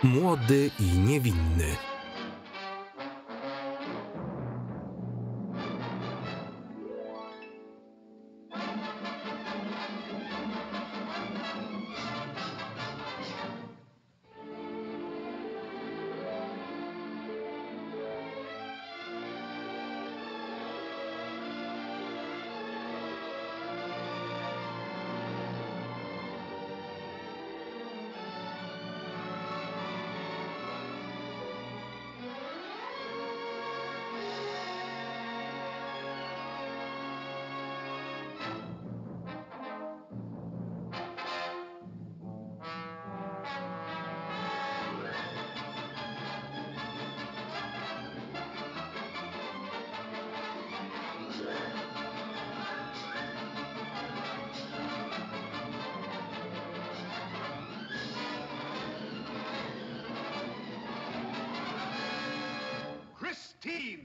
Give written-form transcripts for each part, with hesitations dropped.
Młody i niewinny.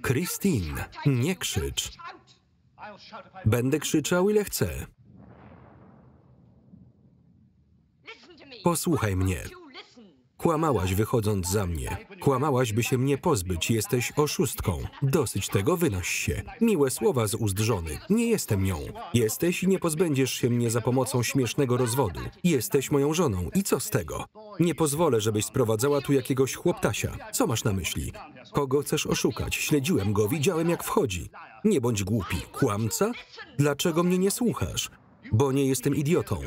Christine, nie krzycz. Będę krzyczał, ile chcę. Posłuchaj mnie. Kłamałaś, wychodząc za mnie. Kłamałaś, by się mnie pozbyć. Jesteś oszustką. Dosyć tego, wynoś się. Miłe słowa z ust żony. Nie jestem nią. Jesteś i nie pozbędziesz się mnie za pomocą śmiesznego rozwodu. Jesteś moją żoną. I co z tego? Nie pozwolę, żebyś sprowadzała tu jakiegoś chłoptasia. Co masz na myśli? Kogo chcesz oszukać? Śledziłem go, widziałem, jak wchodzi. Nie bądź głupi. Kłamca? Dlaczego mnie nie słuchasz? Bo nie jestem idiotą.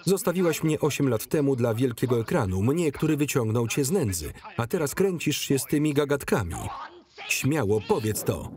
Zostawiłaś mnie 8 lat temu dla wielkiego ekranu, mnie, który wyciągnął cię z nędzy, a teraz kręcisz się z tymi gagatkami. Śmiało, powiedz to.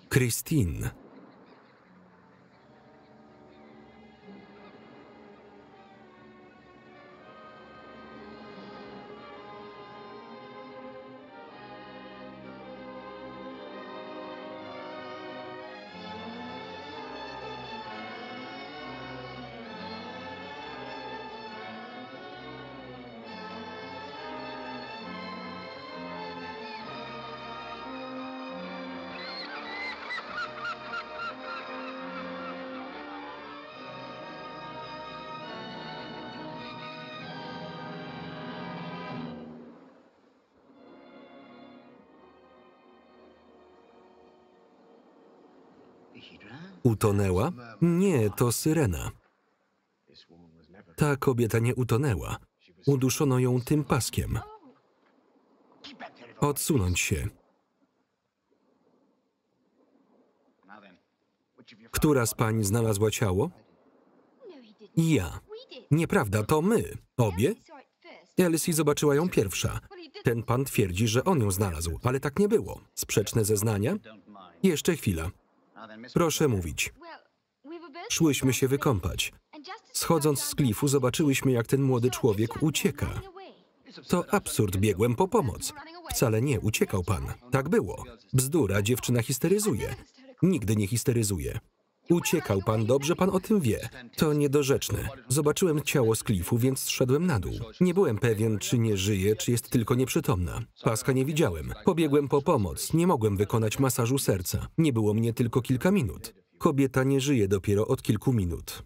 Christine. Utonęła? Nie, to syrena. Ta kobieta nie utonęła. Uduszono ją tym paskiem. Odsunąć się. Która z pań znalazła ciało? Ja. Nieprawda, to my. Obie? Elsie zobaczyła ją pierwsza. Ten pan twierdzi, że on ją znalazł, ale tak nie było. Sprzeczne zeznania? Jeszcze chwila. Proszę mówić. Szłyśmy się wykąpać. Schodząc z klifu, zobaczyłyśmy, jak ten młody człowiek ucieka. To absurd, biegłem po pomoc. Wcale nie, uciekał pan. Tak było. Bzdura, dziewczyna histeryzuje. Nigdy nie histeryzuje. Uciekał pan, dobrze pan o tym wie. To niedorzeczne. Zobaczyłem ciało z klifu, więc zszedłem na dół. Nie byłem pewien, czy nie żyje, czy jest tylko nieprzytomna. Paska nie widziałem. Pobiegłem po pomoc. Nie mogłem wykonać masażu serca. Nie było mnie tylko kilka minut. Kobieta nie żyje dopiero od kilku minut.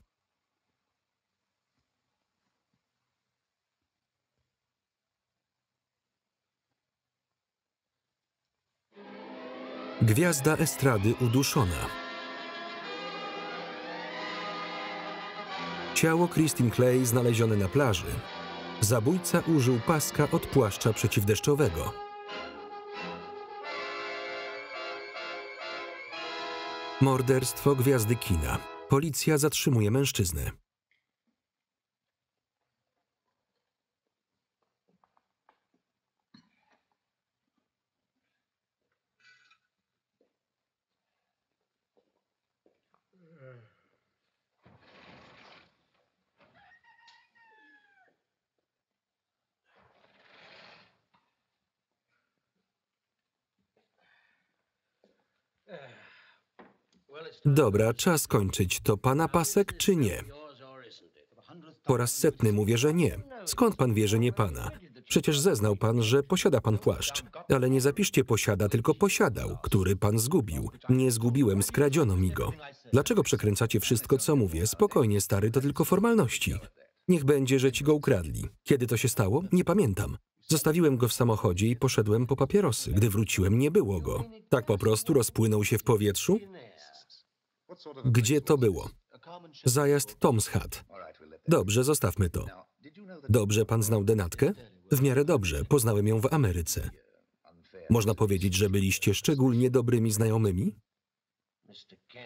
Gwiazda estrady uduszona. Ciało Christine Clay znalezione na plaży. Zabójca użył paska od płaszcza przeciwdeszczowego. Morderstwo gwiazdy kina. Policja zatrzymuje mężczyznę. Dobra, czas kończyć. To pana pasek, czy nie? Po raz setny mówię, że nie. Skąd pan wie, że nie pana? Przecież zeznał pan, że posiada pan płaszcz. Ale nie zapiszcie posiada, tylko posiadał, który pan zgubił. Nie zgubiłem, skradziono mi go. Dlaczego przekręcacie wszystko, co mówię? Spokojnie, stary, to tylko formalności. Niech będzie, że ci go ukradli. Kiedy to się stało? Nie pamiętam. Zostawiłem go w samochodzie i poszedłem po papierosy. Gdy wróciłem, nie było go. Tak po prostu rozpłynął się w powietrzu? Gdzie to było? Zajazd Tom's Hat. Dobrze, zostawmy to. Dobrze pan znał denatkę? W miarę dobrze, poznałem ją w Ameryce. Można powiedzieć, że byliście szczególnie dobrymi znajomymi?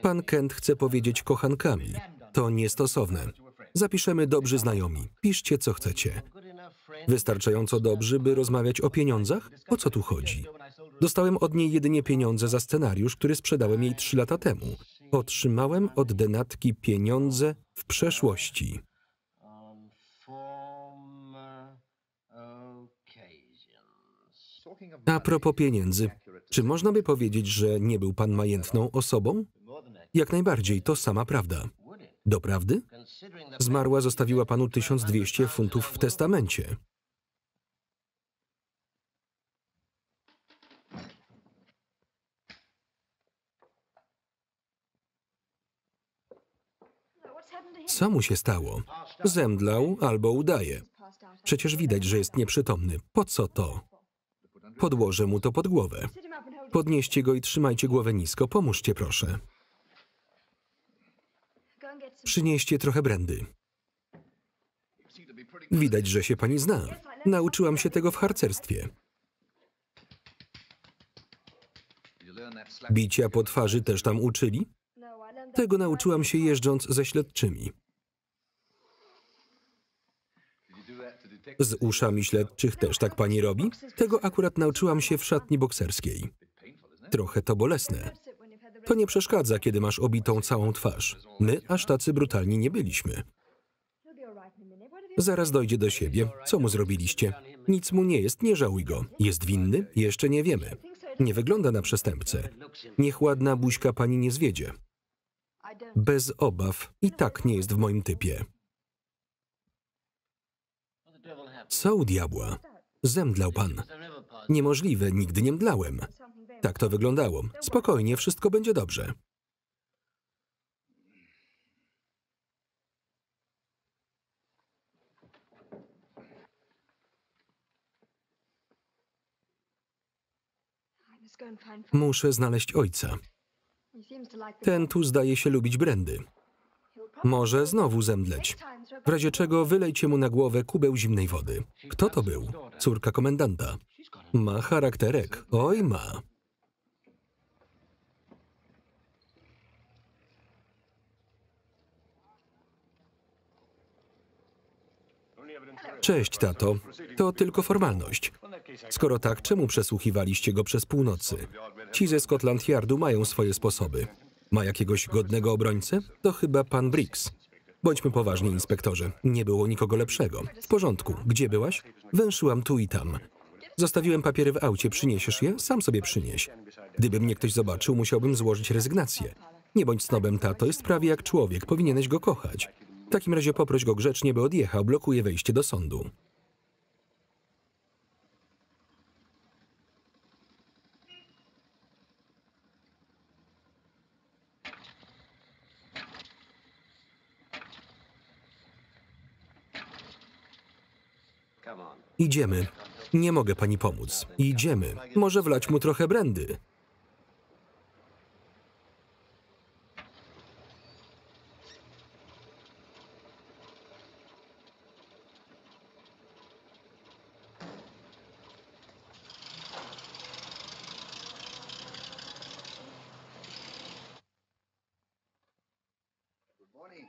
Pan Kent chce powiedzieć kochankami. To niestosowne. Zapiszemy dobrzy znajomi. Piszcie, co chcecie. Wystarczająco dobrzy, by rozmawiać o pieniądzach? O co tu chodzi? Dostałem od niej jedynie pieniądze za scenariusz, który sprzedałem jej 3 lata temu. Otrzymałem od denatki pieniądze w przeszłości. A propos pieniędzy, czy można by powiedzieć, że nie był pan majętną osobą? Jak najbardziej, to sama prawda. Doprawdy? Zmarła zostawiła panu 1200 funtów w testamencie. Co mu się stało? Zemdlał albo udaje. Przecież widać, że jest nieprzytomny. Po co to? Podłożę mu to pod głowę. Podnieście go i trzymajcie głowę nisko. Pomóżcie, proszę. Przynieście trochę brandy. Widać, że się pani zna. Nauczyłam się tego w harcerstwie. Bicia po twarzy też tam uczyli? Tego nauczyłam się jeżdżąc ze śledczymi. Z uszami śledczych też tak pani robi? Tego akurat nauczyłam się w szatni bokserskiej. Trochę to bolesne. To nie przeszkadza, kiedy masz obitą całą twarz. My aż tacy brutalni nie byliśmy. Zaraz dojdzie do siebie. Co mu zrobiliście? Nic mu nie jest, nie żałuj go. Jest winny? Jeszcze nie wiemy. Nie wygląda na przestępcę. Niech ładna buźka pani nie zwiedzie. Bez obaw. I tak nie jest w moim typie. Co u diabła? Zemdlał pan. Niemożliwe, nigdy nie mdlałem. Tak to wyglądało. Spokojnie, wszystko będzie dobrze. Muszę znaleźć ojca. Ten tu zdaje się lubić brandy. Może znowu zemdleć. W razie czego wylejcie mu na głowę kubeł zimnej wody. Kto to był? Córka komendanta. Ma charakterek. Oj, ma. Cześć, tato. To tylko formalność. Skoro tak, czemu przesłuchiwaliście go przez północy? Ci ze Scotland Yardu mają swoje sposoby. Ma jakiegoś godnego obrońcę? To chyba pan Briggs. Bądźmy poważni, inspektorze. Nie było nikogo lepszego. W porządku. Gdzie byłaś? Węszyłam tu i tam. Zostawiłem papiery w aucie. Przyniesiesz je? Sam sobie przynieś. Gdyby mnie ktoś zobaczył, musiałbym złożyć rezygnację. Nie bądź snobem, tato. Jest prawie jak człowiek. Powinieneś go kochać. W takim razie poproś go grzecznie, by odjechał. Blokuje wejście do sądu. Idziemy. Nie mogę pani pomóc. Idziemy. Może wlać mu trochę brandy.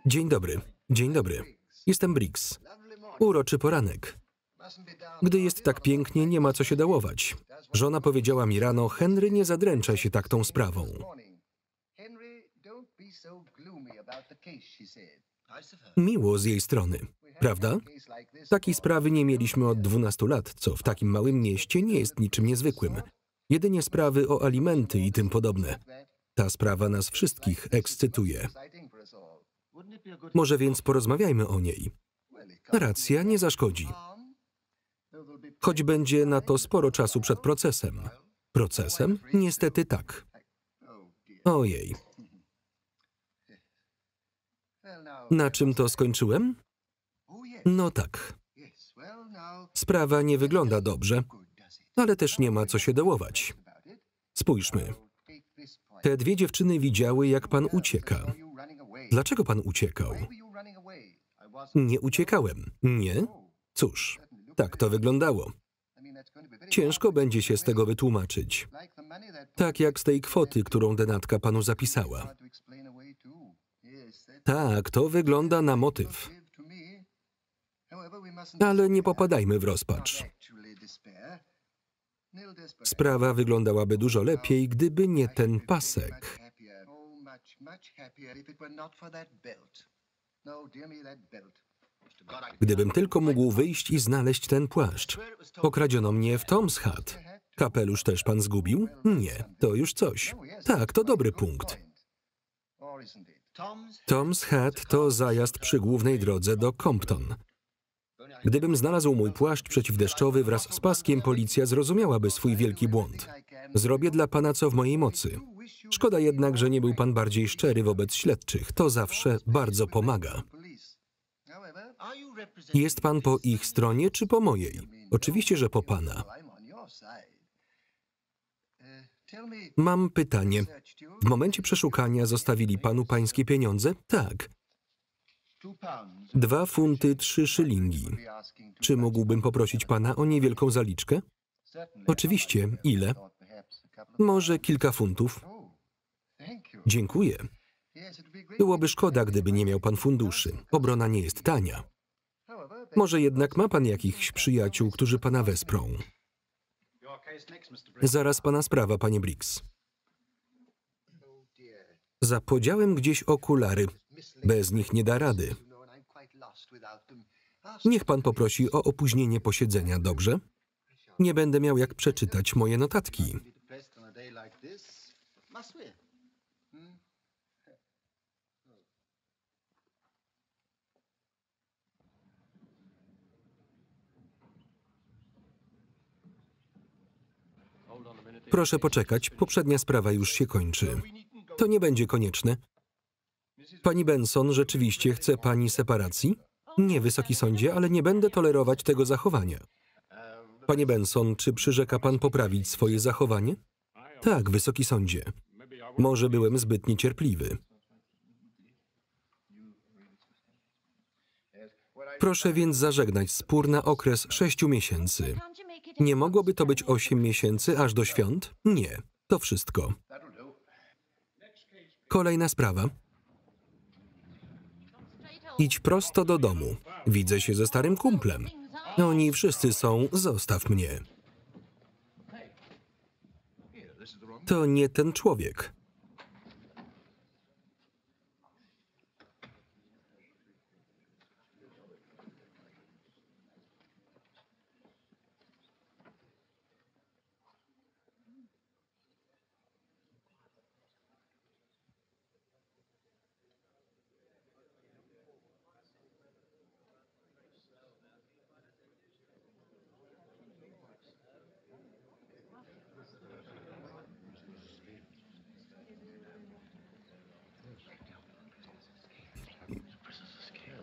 Dzień dobry. Dzień dobry. Jestem Briggs. Uroczy poranek. Gdy jest tak pięknie, nie ma co się dałować. Żona powiedziała mi rano, Henry, nie zadręczaj się tak tą sprawą. Miło z jej strony, prawda? Takiej sprawy nie mieliśmy od 12 lat, co w takim małym mieście nie jest niczym niezwykłym. Jedynie sprawy o alimenty i tym podobne. Ta sprawa nas wszystkich ekscytuje. Może więc porozmawiajmy o niej. Racja nie zaszkodzi. Choć będzie na to sporo czasu przed procesem. Procesem? Niestety tak. Ojej. Na czym to skończyłem? No tak. Sprawa nie wygląda dobrze, ale też nie ma co się dołować. Spójrzmy. Te dwie dziewczyny widziały, jak pan ucieka. Dlaczego pan uciekał? Nie uciekałem. Nie? Cóż, tak to wyglądało. Ciężko będzie się z tego wytłumaczyć. Tak jak z tej kwoty, którą denatka panu zapisała. Tak, to wygląda na motyw. Ale nie popadajmy w rozpacz. Sprawa wyglądałaby dużo lepiej, gdyby nie ten pasek. Gdybym tylko mógł wyjść i znaleźć ten płaszcz. Okradziono mnie w Tom's Hat. Kapelusz też pan zgubił? Nie, to już coś. Tak, to dobry punkt. Tom's Hat to zajazd przy głównej drodze do Compton. Gdybym znalazł mój płaszcz przeciwdeszczowy wraz z paskiem, policja zrozumiałaby swój wielki błąd. Zrobię dla pana co w mojej mocy. Szkoda jednak, że nie był pan bardziej szczery wobec śledczych. To zawsze bardzo pomaga. Jest pan po ich stronie czy po mojej? Oczywiście, że po pana. Mam pytanie. W momencie przeszukania zostawili panu pańskie pieniądze? Tak. 2 funty 3 szylingi. Czy mógłbym poprosić pana o niewielką zaliczkę? Oczywiście. Ile? Może kilka funtów. Dziękuję. Byłoby szkoda, gdyby nie miał pan funduszy. Obrona nie jest tania. Może jednak ma pan jakichś przyjaciół, którzy pana wesprą. Zaraz pana sprawa, panie Briggs. Zapodziałem gdzieś okulary. Bez nich nie da rady. Niech pan poprosi o opóźnienie posiedzenia, dobrze? Nie będę miał jak przeczytać moje notatki. Proszę poczekać, poprzednia sprawa już się kończy. To nie będzie konieczne. Pani Benson, rzeczywiście chce pani separacji? Nie, wysoki sądzie, ale nie będę tolerować tego zachowania. Panie Benson, czy przyrzeka pan poprawić swoje zachowanie? Tak, wysoki sądzie. Może byłem zbyt niecierpliwy. Proszę więc zażegnać spór na okres 6 miesięcy. Nie mogłoby to być 8 miesięcy aż do świąt? Nie, to wszystko. Kolejna sprawa. Idź prosto do domu. Widzę się ze starym kumplem. Oni wszyscy są, zostaw mnie. To nie ten człowiek.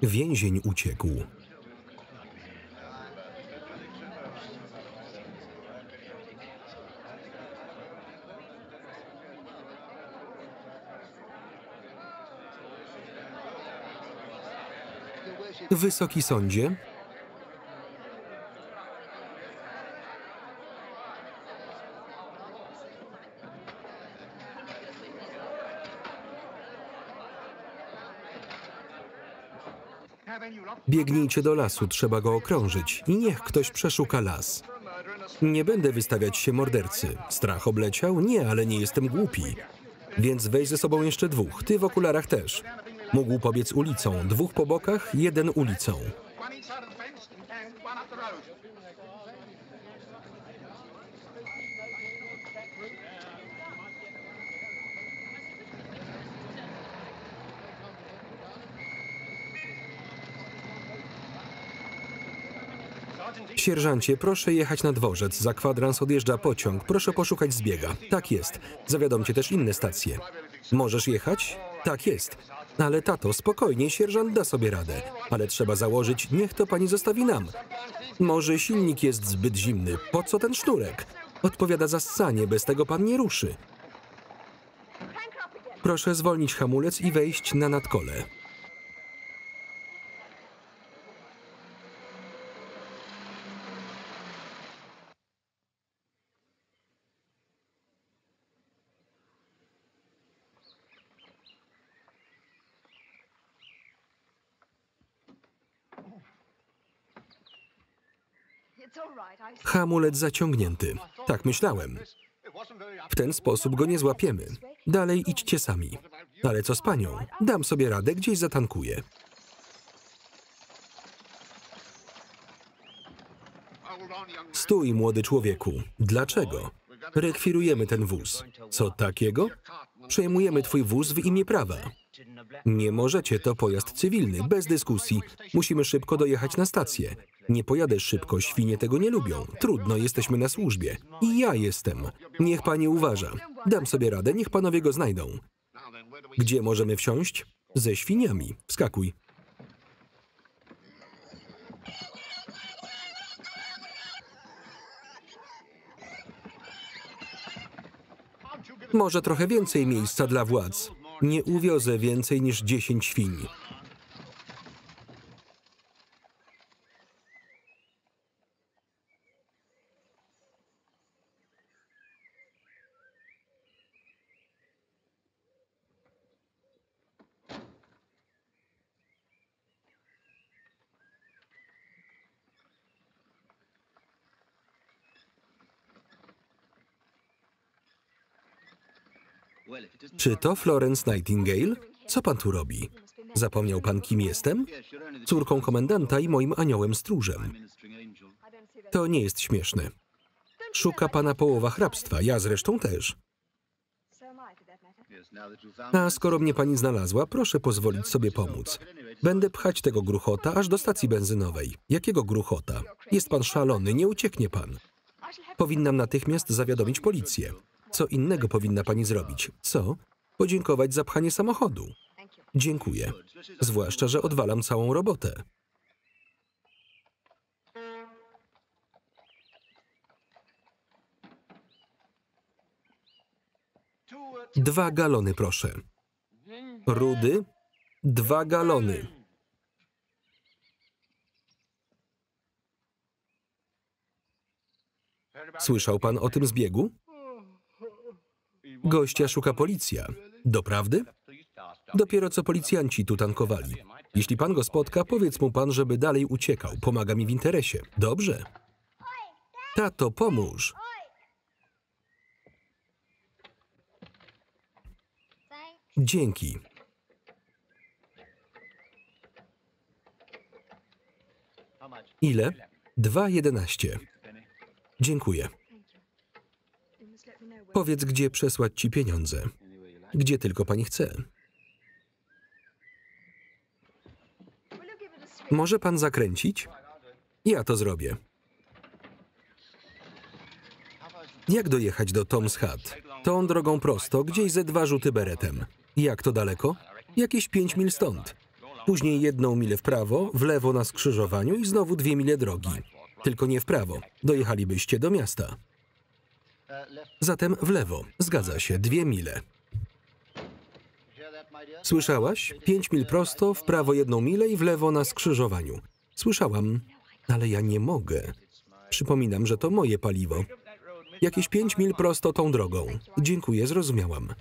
Więzień uciekł. Wysoki sądzie, Biegnijcie do lasu, trzeba go okrążyć i niech ktoś przeszuka las. Nie będę wystawiać się mordercy. Strach obleciał? Nie, ale nie jestem głupi. Więc weź ze sobą jeszcze 2, ty w okularach też. Mógł pobiec ulicą, 2 po bokach, 1 ulicą. Sierżancie, proszę jechać na dworzec. Za kwadrans odjeżdża pociąg. Proszę poszukać zbiega. Tak jest. Zawiadomcie też inne stacje. Możesz jechać? Tak jest. Ale tato, spokojnie, sierżant da sobie radę. Ale trzeba założyć, niech to pani zostawi nam. Może silnik jest zbyt zimny. Po co ten sznurek? Odpowiada za ssanie, bez tego pan nie ruszy. Proszę zwolnić hamulec i wejść na nadkole. Hamulec zaciągnięty. Tak myślałem. W ten sposób go nie złapiemy. Dalej idźcie sami. Ale co z panią? Dam sobie radę, gdzieś zatankuję. Stój, młody człowieku. Dlaczego? Rekwirujemy ten wóz. Co takiego? Przejmujemy twój wóz w imię prawa. Nie możecie, to pojazd cywilny, bez dyskusji. Musimy szybko dojechać na stację. Nie pojadę szybko, świnie tego nie lubią. Trudno, jesteśmy na służbie. I ja jestem. Niech pani uważa. Dam sobie radę, niech panowie go znajdą. Gdzie możemy wsiąść? Ze świniami. Wskakuj. Może trochę więcej miejsca dla władz. Nie uwiozę więcej niż 10 świń. Czy to Florence Nightingale? Co pan tu robi? Zapomniał pan, kim jestem? Córką komendanta i moim aniołem stróżem. To nie jest śmieszne. Szuka pana połowa hrabstwa, ja zresztą też. A skoro mnie pani znalazła, proszę pozwolić sobie pomóc. Będę pchać tego gruchota aż do stacji benzynowej. Jakiego gruchota? Jest pan szalony, nie ucieknie pan. Powinnam natychmiast zawiadomić policję. Co innego powinna pani zrobić? Co? Podziękować za pchanie samochodu. Dziękuję. Zwłaszcza, że odwalam całą robotę. 2 galony, proszę. Rudy? 2 galony. Słyszał pan o tym zbiegu? Gościa szuka policja. Doprawdy? Dopiero co policjanci tu tankowali. Jeśli pan go spotka, powiedz mu pan, żeby dalej uciekał. Pomaga mi w interesie. Dobrze? Tato, pomóż. Dzięki. Ile? 2,11. Dziękuję. Powiedz, gdzie przesłać ci pieniądze. Gdzie tylko pani chce. Może pan zakręcić? Ja to zrobię. Jak dojechać do Tom's Hat? Tą drogą prosto, gdzieś ze 2 rzuty beretem. Jak to daleko? Jakieś 5 mil stąd. Później 1 milę w lewo na skrzyżowaniu i znowu 2 mile drogi. Tylko nie w prawo. Dojechalibyście do miasta. Zatem w lewo. Zgadza się, 2 mile. Słyszałaś? 5 mil prosto, w prawo 1 milę i w lewo na skrzyżowaniu. Słyszałam, ale ja nie mogę. Przypominam, że to moje paliwo. Jakieś 5 mil prosto tą drogą. Dziękuję, zrozumiałam.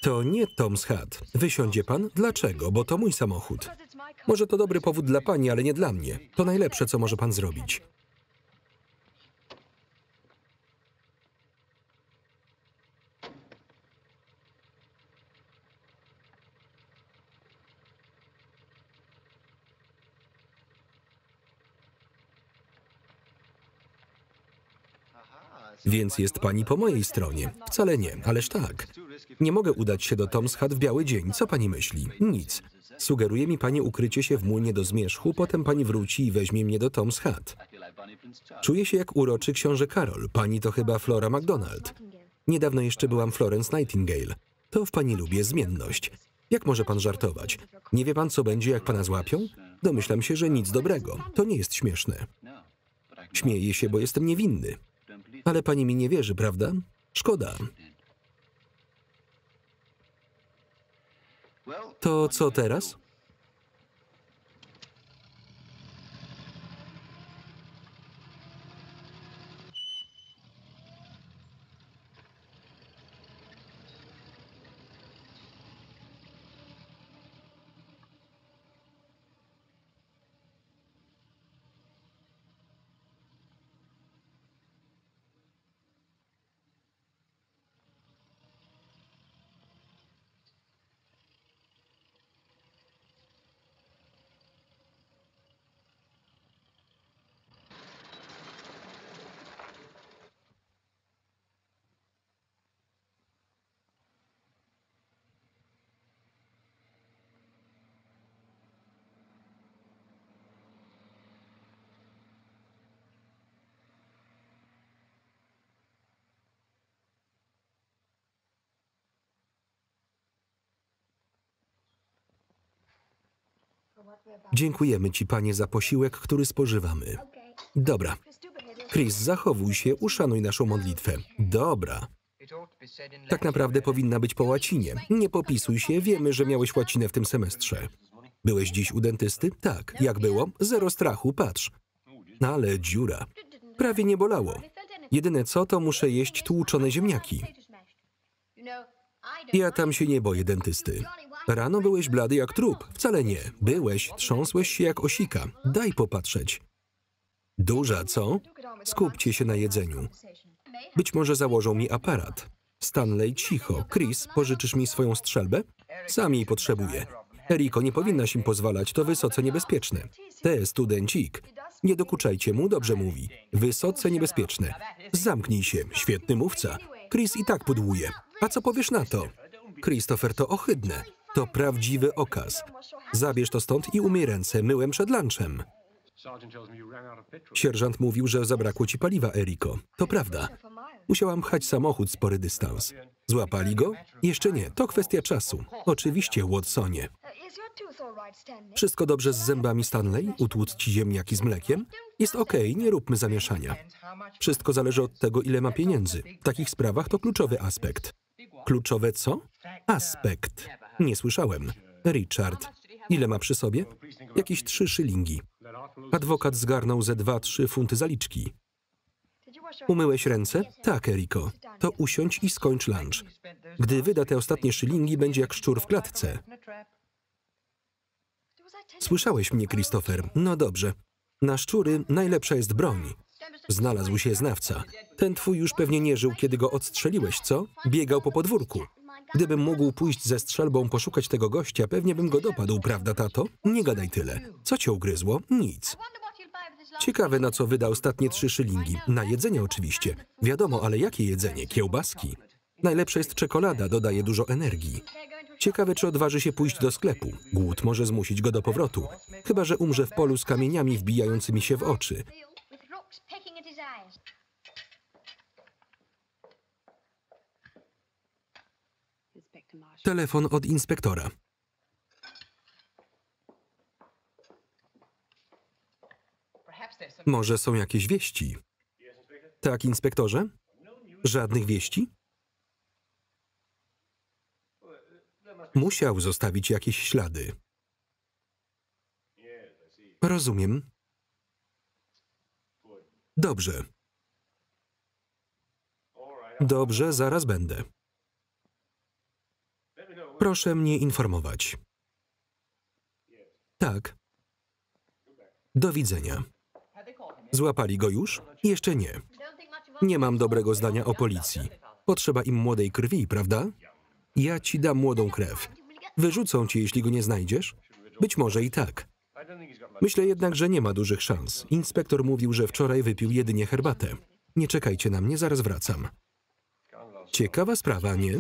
To nie Tom's Hat. Wysiądzie pan? Dlaczego? Bo to mój samochód. Może to dobry powód dla pani, ale nie dla mnie. To najlepsze, co może pan zrobić. Więc jest pani po mojej stronie. Wcale nie, ależ tak. Nie mogę udać się do Tom's Hat w biały dzień. Co pani myśli? Nic. Sugeruje mi pani ukrycie się w młynie do zmierzchu, potem pani wróci i weźmie mnie do Tom's Hat. Czuję się jak uroczy książę Karol. Pani to chyba Flora MacDonald. Niedawno jeszcze byłam Florence Nightingale. To w pani lubię zmienność. Jak może pan żartować? Nie wie pan, co będzie, jak pana złapią? Domyślam się, że nic dobrego. To nie jest śmieszne. Śmieję się, bo jestem niewinny. Ale pani mi nie wierzy, prawda? Szkoda. To co teraz? Dziękujemy ci, panie, za posiłek, który spożywamy. Dobra. Chris, zachowuj się, uszanuj naszą modlitwę. Dobra. Tak naprawdę powinna być po łacinie. Nie popisuj się, wiemy, że miałeś łacinę w tym semestrze. Byłeś dziś u dentysty? Tak. Jak było? Zero strachu, patrz. Ale dziura. Prawie nie bolało. Jedyne co, to muszę jeść tłuczone ziemniaki. Ja tam się nie boję dentysty. Rano byłeś blady jak trup. Wcale nie. Byłeś, trząsłeś się jak osika. Daj popatrzeć. Duża, co? Skupcie się na jedzeniu. Być może założą mi aparat. Stanley, cicho. Chris, pożyczysz mi swoją strzelbę? Sam jej potrzebuję. Eriko, nie powinnaś im pozwalać, to wysoce niebezpieczne. Te, studencik. Nie dokuczajcie mu, dobrze mówi. Wysoce niebezpieczne. Zamknij się, świetny mówca. Chris i tak pudłuje. A co powiesz na to? Christopher, to ohydne. To prawdziwy okaz. Zabierz to stąd i umyj ręce, myłem przed lunchem. Sierżant mówił, że zabrakło ci paliwa, Eriko. To prawda. Musiałam pchać samochód spory dystans. Złapali go? Jeszcze nie, to kwestia czasu. Oczywiście, Watsonie. Wszystko dobrze z zębami, Stanley? Utłuc ci ziemniaki z mlekiem? Jest okej, nie róbmy zamieszania. Wszystko zależy od tego, ile ma pieniędzy. W takich sprawach to kluczowy aspekt. Kluczowe co? Aspekt. Nie słyszałem. Richard. Ile ma przy sobie? Jakieś 3 szylingi. Adwokat zgarnął ze 2-3 funty zaliczki. Umyłeś ręce? Tak, Eriko. To usiądź i skończ lunch. Gdy wyda te ostatnie szylingi, będzie jak szczur w klatce. Słyszałeś mnie, Christopher. No dobrze. Na szczury najlepsza jest broń. Znalazł się znawca. Ten twój już pewnie nie żył, kiedy go odstrzeliłeś, co? Biegał po podwórku. Gdybym mógł pójść ze strzelbą poszukać tego gościa, pewnie bym go dopadł, prawda, tato? Nie gadaj tyle. Co cię ugryzło? Nic. Ciekawe, na co wyda ostatnie 3 szylingi. Na jedzenie oczywiście. Wiadomo, ale jakie jedzenie? Kiełbaski. Najlepsza jest czekolada, dodaje dużo energii. Ciekawe, czy odważy się pójść do sklepu. Głód może zmusić go do powrotu. Chyba że umrze w polu z kamieniami wbijającymi się w oczy. Telefon od inspektora. Może są jakieś wieści? Tak, inspektorze? Żadnych wieści? Musiał zostawić jakieś ślady. Rozumiem. Dobrze. Dobrze, zaraz będę. Proszę mnie informować. Tak. Do widzenia. Złapali go już? Jeszcze nie. Nie mam dobrego zdania o policji. Potrzeba im młodej krwi, prawda? Ja ci dam młodą krew. Wyrzucą cię, jeśli go nie znajdziesz? Być może i tak. Myślę jednak, że nie ma dużych szans. Inspektor mówił, że wczoraj wypił jedynie herbatę. Nie czekajcie na mnie, zaraz wracam. Ciekawa sprawa, nie?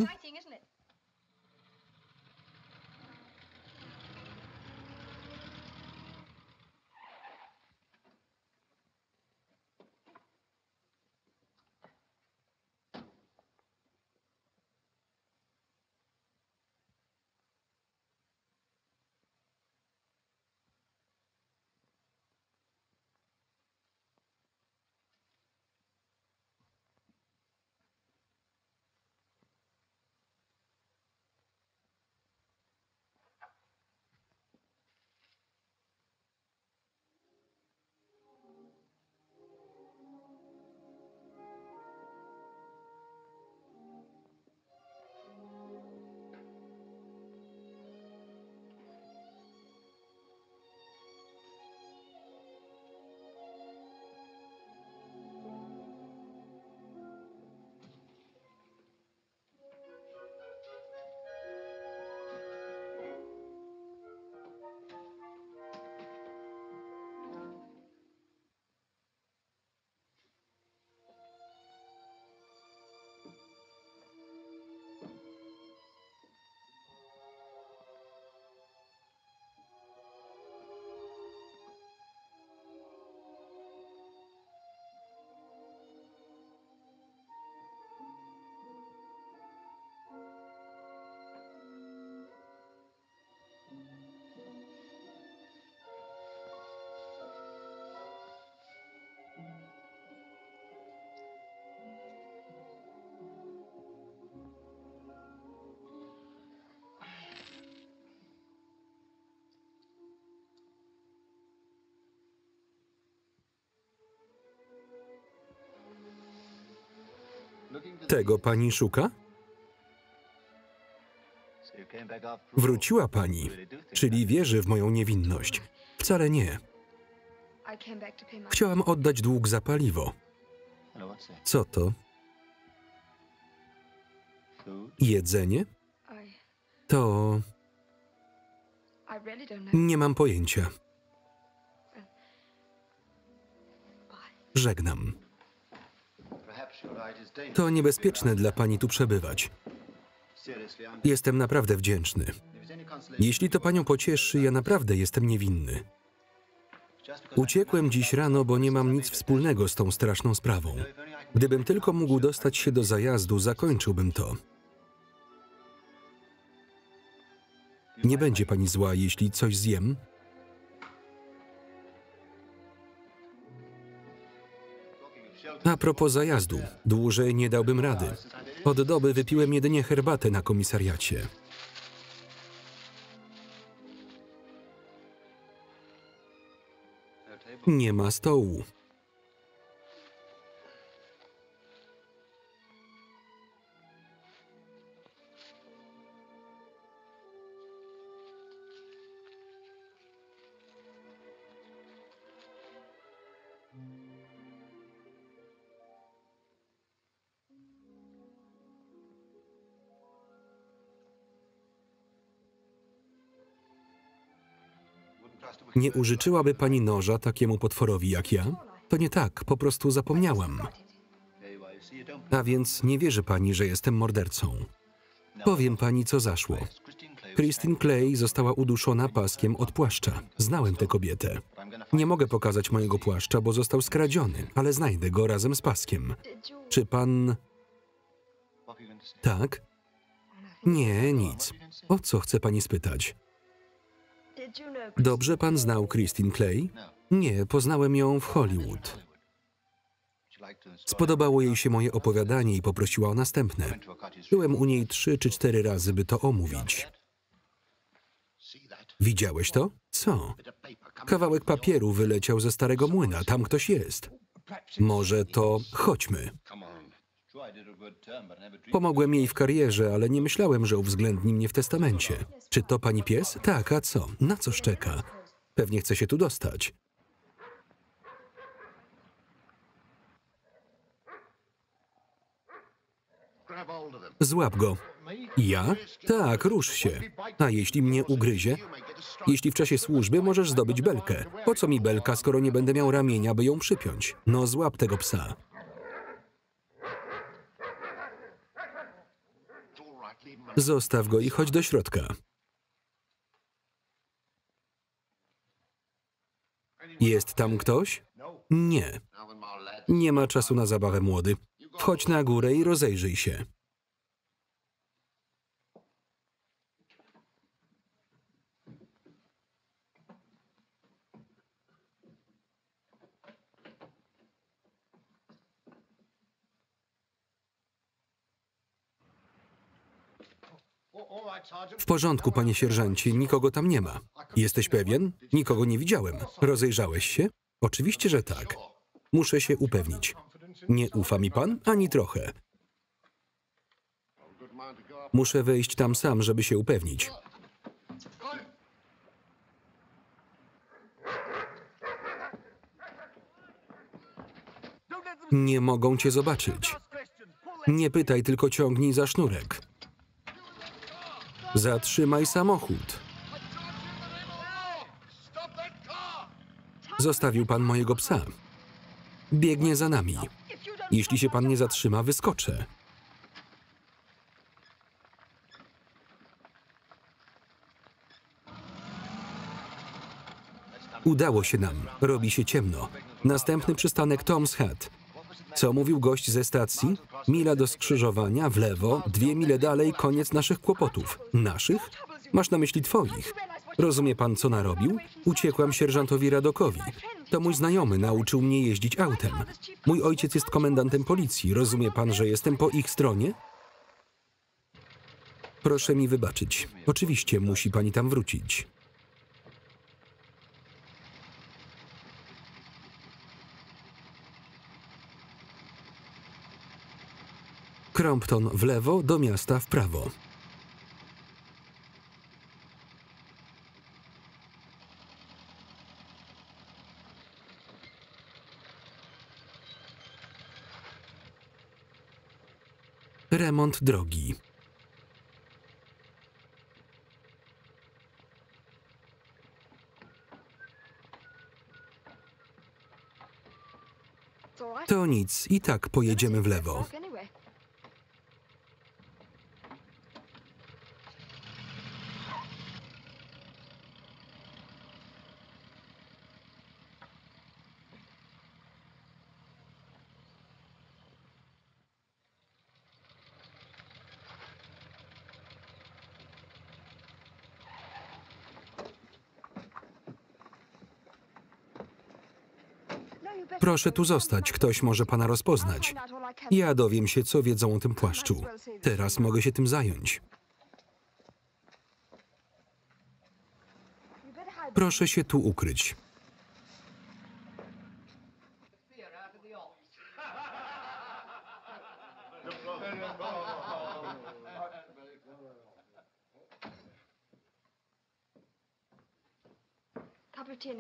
Tego pani szuka? Wróciła pani, czyli wierzy w moją niewinność. Wcale nie. Chciałam oddać dług za paliwo. Co to? Jedzenie? To... Nie mam pojęcia. Żegnam. To niebezpieczne dla pani tu przebywać. Jestem naprawdę wdzięczny. Jeśli to panią pocieszy, ja naprawdę jestem niewinny. Uciekłem dziś rano, bo nie mam nic wspólnego z tą straszną sprawą. Gdybym tylko mógł dostać się do zajazdu, zakończyłbym to. Nie będzie pani zła, jeśli coś zjem? A propos zajazdu, dłużej nie dałbym rady. Od doby wypiłem jedynie herbatę na komisariacie. Nie ma stołu. Nie użyczyłaby pani noża takiemu potworowi jak ja? To nie tak, po prostu zapomniałam. A więc nie wierzy pani, że jestem mordercą. Powiem pani, co zaszło. Christine Clay została uduszona paskiem od płaszcza. Znałem tę kobietę. Nie mogę pokazać mojego płaszcza, bo został skradziony, ale znajdę go razem z paskiem. Czy pan... Tak? Nie, nic. O co chce pani spytać? Dobrze pan znał Christine Clay? Nie, poznałem ją w Hollywood. Spodobało jej się moje opowiadanie i poprosiła o następne. Byłem u niej 3 czy 4 razy, by to omówić. Widziałeś to? Co? Kawałek papieru wyleciał ze starego młyna, tam ktoś jest. Może to... Chodźmy. Pomogłem jej w karierze, ale nie myślałem, że uwzględni mnie w testamencie. Czy to pani pies? Tak, a co? Na co szczeka? Pewnie chce się tu dostać. Złap go. Ja? Tak, rusz się. A jeśli mnie ugryzie? Jeśli w czasie służby możesz zdobyć belkę. Po co mi belka, skoro nie będę miał ramienia, by ją przypiąć? No złap tego psa. Zostaw go i chodź do środka. Jest tam ktoś? Nie. Nie ma czasu na zabawę, młody. Wchodź na górę i rozejrzyj się. W porządku, panie sierżancie, nikogo tam nie ma. Jesteś pewien? Nikogo nie widziałem. Rozejrzałeś się? Oczywiście, że tak. Muszę się upewnić. Nie ufa mi pan? Ani trochę. Muszę wejść tam sam, żeby się upewnić. Nie mogą cię zobaczyć. Nie pytaj, tylko ciągnij za sznurek. Zatrzymaj samochód. Zostawił pan mojego psa. Biegnie za nami. Jeśli się pan nie zatrzyma, wyskoczę. Udało się nam. Robi się ciemno. Następny przystanek Tom's Hat. Co mówił gość ze stacji? Mila do skrzyżowania, w lewo, 2 mile dalej, koniec naszych kłopotów. Naszych? Masz na myśli twoich. Rozumie pan, co narobił? Uciekłam sierżantowi Radokowi. To mój znajomy, nauczył mnie jeździć autem. Mój ojciec jest komendantem policji. Rozumie pan, że jestem po ich stronie? Proszę mi wybaczyć. Oczywiście musi pani tam wrócić. Crompton w lewo, do miasta w prawo. Remont drogi. To nic, i tak pojedziemy w lewo. Proszę tu zostać, ktoś może pana rozpoznać. Ja dowiem się, co wiedzą o tym płaszczu. Teraz mogę się tym zająć. Proszę się tu ukryć.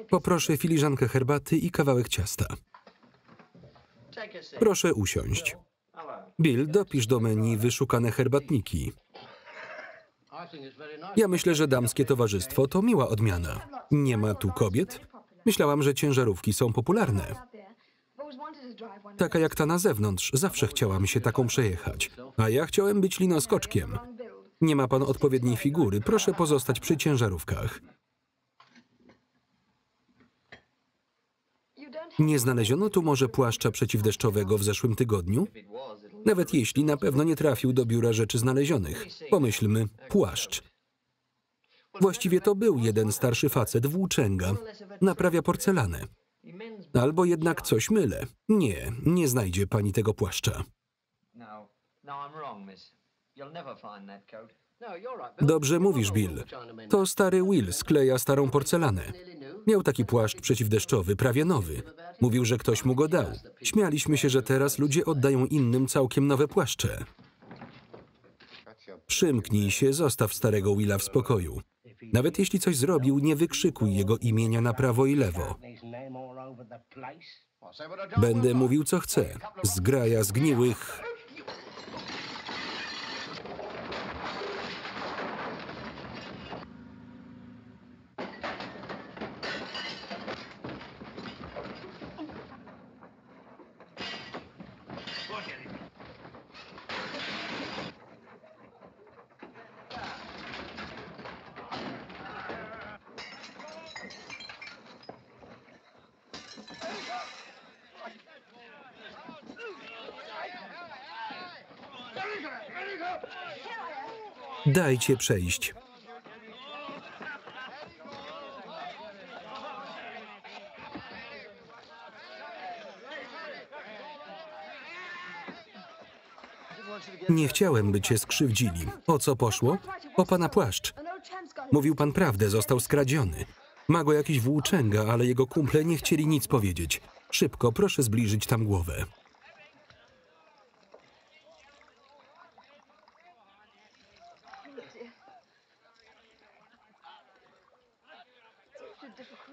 Poproszę filiżankę herbaty i kawałek ciasta. Proszę usiąść. Bill, dopisz do menu wyszukane herbatniki. Ja myślę, że damskie towarzystwo to miła odmiana. Nie ma tu kobiet? Myślałam, że ciężarówki są popularne. Taka jak ta na zewnątrz. Zawsze chciałam się taką przejechać. A ja chciałem być linoskoczkiem. Nie ma pan odpowiedniej figury. Proszę pozostać przy ciężarówkach. Nie znaleziono tu może płaszcza przeciwdeszczowego w zeszłym tygodniu? Nawet jeśli, na pewno nie trafił do biura rzeczy znalezionych. Pomyślmy, płaszcz. Właściwie to był jeden starszy facet, włóczęga. Naprawia porcelanę. Albo jednak coś mylę. Nie, nie znajdzie pani tego płaszcza. Dobrze mówisz, Bill. To stary Will skleja starą porcelanę. Miał taki płaszcz przeciwdeszczowy, prawie nowy. Mówił, że ktoś mu go dał. Śmialiśmy się, że teraz ludzie oddają innym całkiem nowe płaszcze. Przymknij się, zostaw starego Willa w spokoju. Nawet jeśli coś zrobił, nie wykrzykuj jego imienia na prawo i lewo. Będę mówił, co chcę. Zgraja zgniłych... Dajcie przejść. Nie chciałem, by cię skrzywdzili. O co poszło? O pana płaszcz. Mówił pan prawdę, został skradziony. Ma go jakiś włóczęga, ale jego kumple nie chcieli nic powiedzieć. Szybko, proszę zbliżyć tam głowę.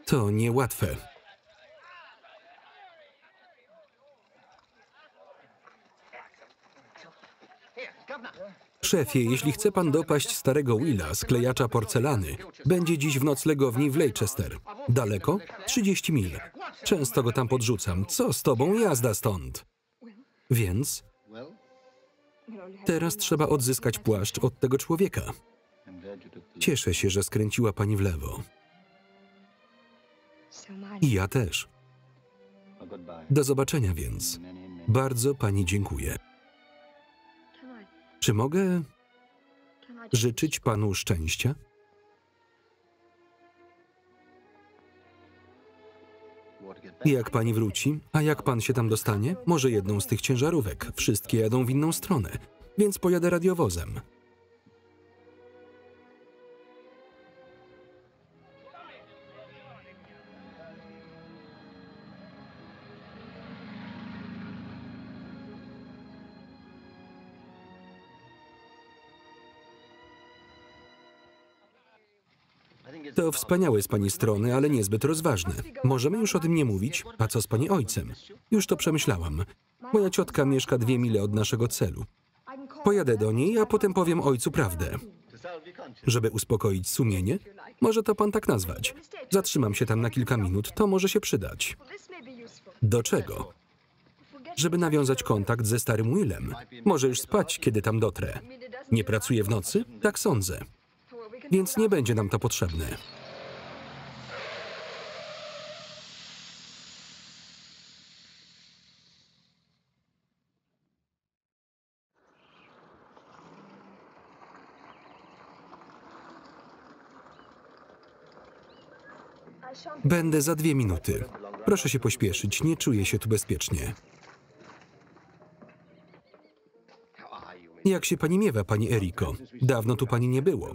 To niełatwe. Szefie, jeśli chce pan dopaść starego Willa, sklejacza porcelany, będzie dziś w noclegowni w Leicester. Daleko? 30 mil. Często go tam podrzucam. Co z tobą? Jazda stąd. Więc? Teraz trzeba odzyskać płaszcz od tego człowieka. Cieszę się, że skręciła pani w lewo. I ja też. Do zobaczenia więc. Bardzo pani dziękuję. Czy mogę życzyć panu szczęścia? Jak pani wróci? A jak pan się tam dostanie? Może jedną z tych ciężarówek. Wszystkie jadą w inną stronę, więc pojadę radiowozem. To wspaniałe z pani strony, ale niezbyt rozważne. Możemy już o tym nie mówić? A co z pani ojcem? Już to przemyślałam. Moja ciotka mieszka 2 mile od naszego celu. Pojadę do niej, a potem powiem ojcu prawdę. Żeby uspokoić sumienie? Może to pan tak nazwać. Zatrzymam się tam na kilka minut, to może się przydać. Do czego? Żeby nawiązać kontakt ze starym Willem. Może już spać, kiedy tam dotrę. Nie pracuje w nocy? Tak sądzę. Więc nie będzie nam to potrzebne. Będę za 2 minuty. Proszę się pośpieszyć, nie czuję się tu bezpiecznie. Jak się pani miewa, pani Eriko? Dawno tu pani nie było.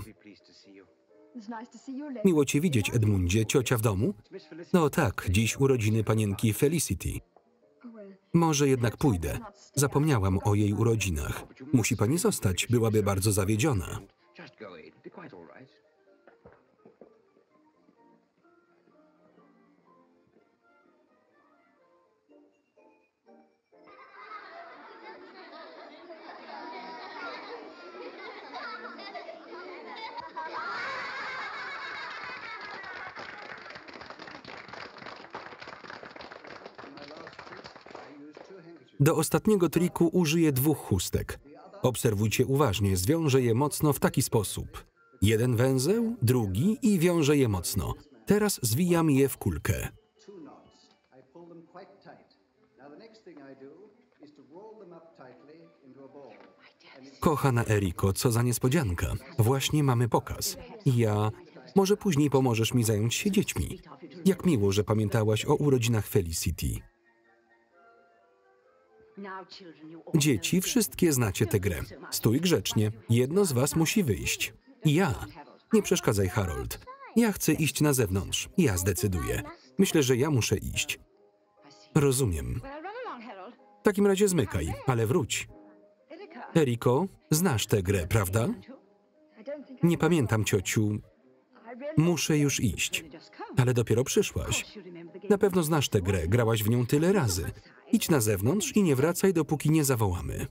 Miło cię widzieć, Edmundzie. Ciocia w domu? No tak, dziś urodziny panienki Felicity. Może jednak pójdę. Zapomniałam o jej urodzinach. Musi pani zostać, byłaby bardzo zawiedziona. Do ostatniego triku użyję 2 chustek. Obserwujcie uważnie, zwiążę je mocno w taki sposób. Jeden węzeł, drugi i wiążę je mocno. Teraz zwijam je w kulkę. Kochana Eriko, co za niespodzianka. Właśnie mamy pokaz. Może później pomożesz mi zająć się dziećmi. Jak miło, że pamiętałaś o urodzinach Felicity. Dzieci, wszystkie znacie tę grę. Stój grzecznie. Jedno z was musi wyjść. Ja. Nie przeszkadzaj, Harold. Ja chcę iść na zewnątrz. Ja zdecyduję. Myślę, że ja muszę iść. Rozumiem. W takim razie zmykaj, ale wróć. Eriko, znasz tę grę, prawda? Nie pamiętam, ciociu. Muszę już iść. Ale dopiero przyszłaś. Na pewno znasz tę grę, grałaś w nią tyle razy. Idź na zewnątrz i nie wracaj, dopóki nie zawołamy.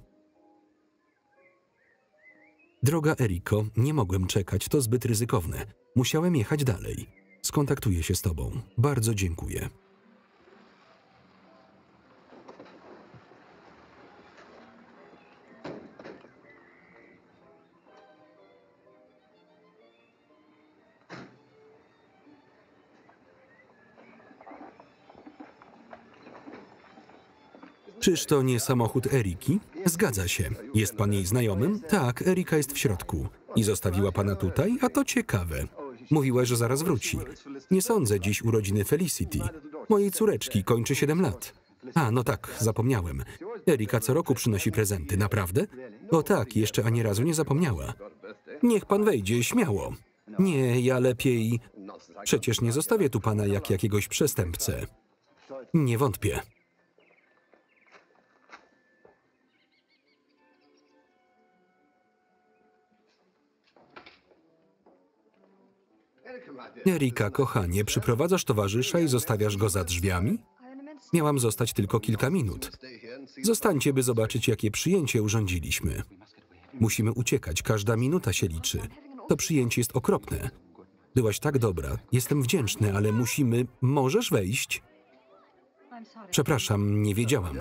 Droga Eriko, nie mogłem czekać, to zbyt ryzykowne. Musiałem jechać dalej. Skontaktuję się z tobą. Bardzo dziękuję. Czyż to nie samochód Eriki? Zgadza się. Jest pan jej znajomym? Tak, Erika jest w środku. I zostawiła pana tutaj? A to ciekawe. Mówiła, że zaraz wróci. Nie sądzę, dziś urodziny Felicity. Mojej córeczki, kończy 7 lat. A, no tak, zapomniałem. Erika co roku przynosi prezenty, naprawdę? O tak, jeszcze ani razu nie zapomniała. Niech pan wejdzie, śmiało. Nie, ja lepiej... Przecież nie zostawię tu pana jak jakiegoś przestępcę. Nie wątpię. Erika, kochanie, przyprowadzasz towarzysza i zostawiasz go za drzwiami? Miałam zostać tylko kilka minut. Zostańcie, by zobaczyć, jakie przyjęcie urządziliśmy. Musimy uciekać, każda minuta się liczy. To przyjęcie jest okropne. Byłaś tak dobra, jestem wdzięczny, ale musimy... Możesz wejść? Przepraszam, nie wiedziałam.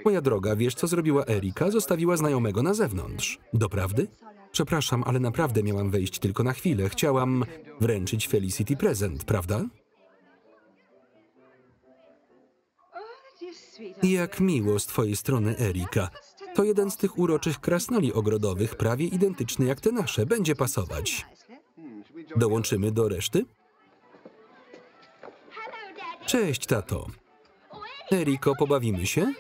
Moja droga, wiesz, co zrobiła Erika? Zostawiła znajomego na zewnątrz. Doprawdy? Przepraszam, ale naprawdę miałam wejść tylko na chwilę. Chciałam wręczyć Felicity prezent, prawda? Jak miło z twojej strony, Erika. To jeden z tych uroczych krasnali ogrodowych, prawie identyczny jak te nasze. Będzie pasować. Dołączymy do reszty? Cześć, tato. Eriko, pobawimy się?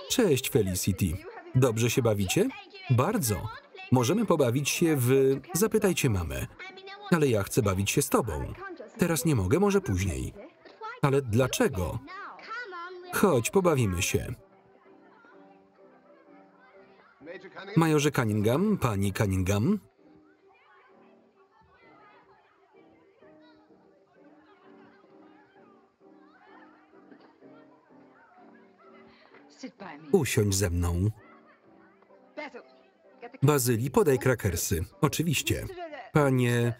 Cześć, Felicity. Dobrze się bawicie? Bardzo. Możemy pobawić się w... Zapytajcie mamę. Ale ja chcę bawić się z tobą. Teraz nie mogę, może później. Ale dlaczego? Chodź, pobawimy się. Majorze Cunningham, pani Cunningham. Usiądź ze mną. Bazyli, podaj krakersy. Oczywiście. Panie...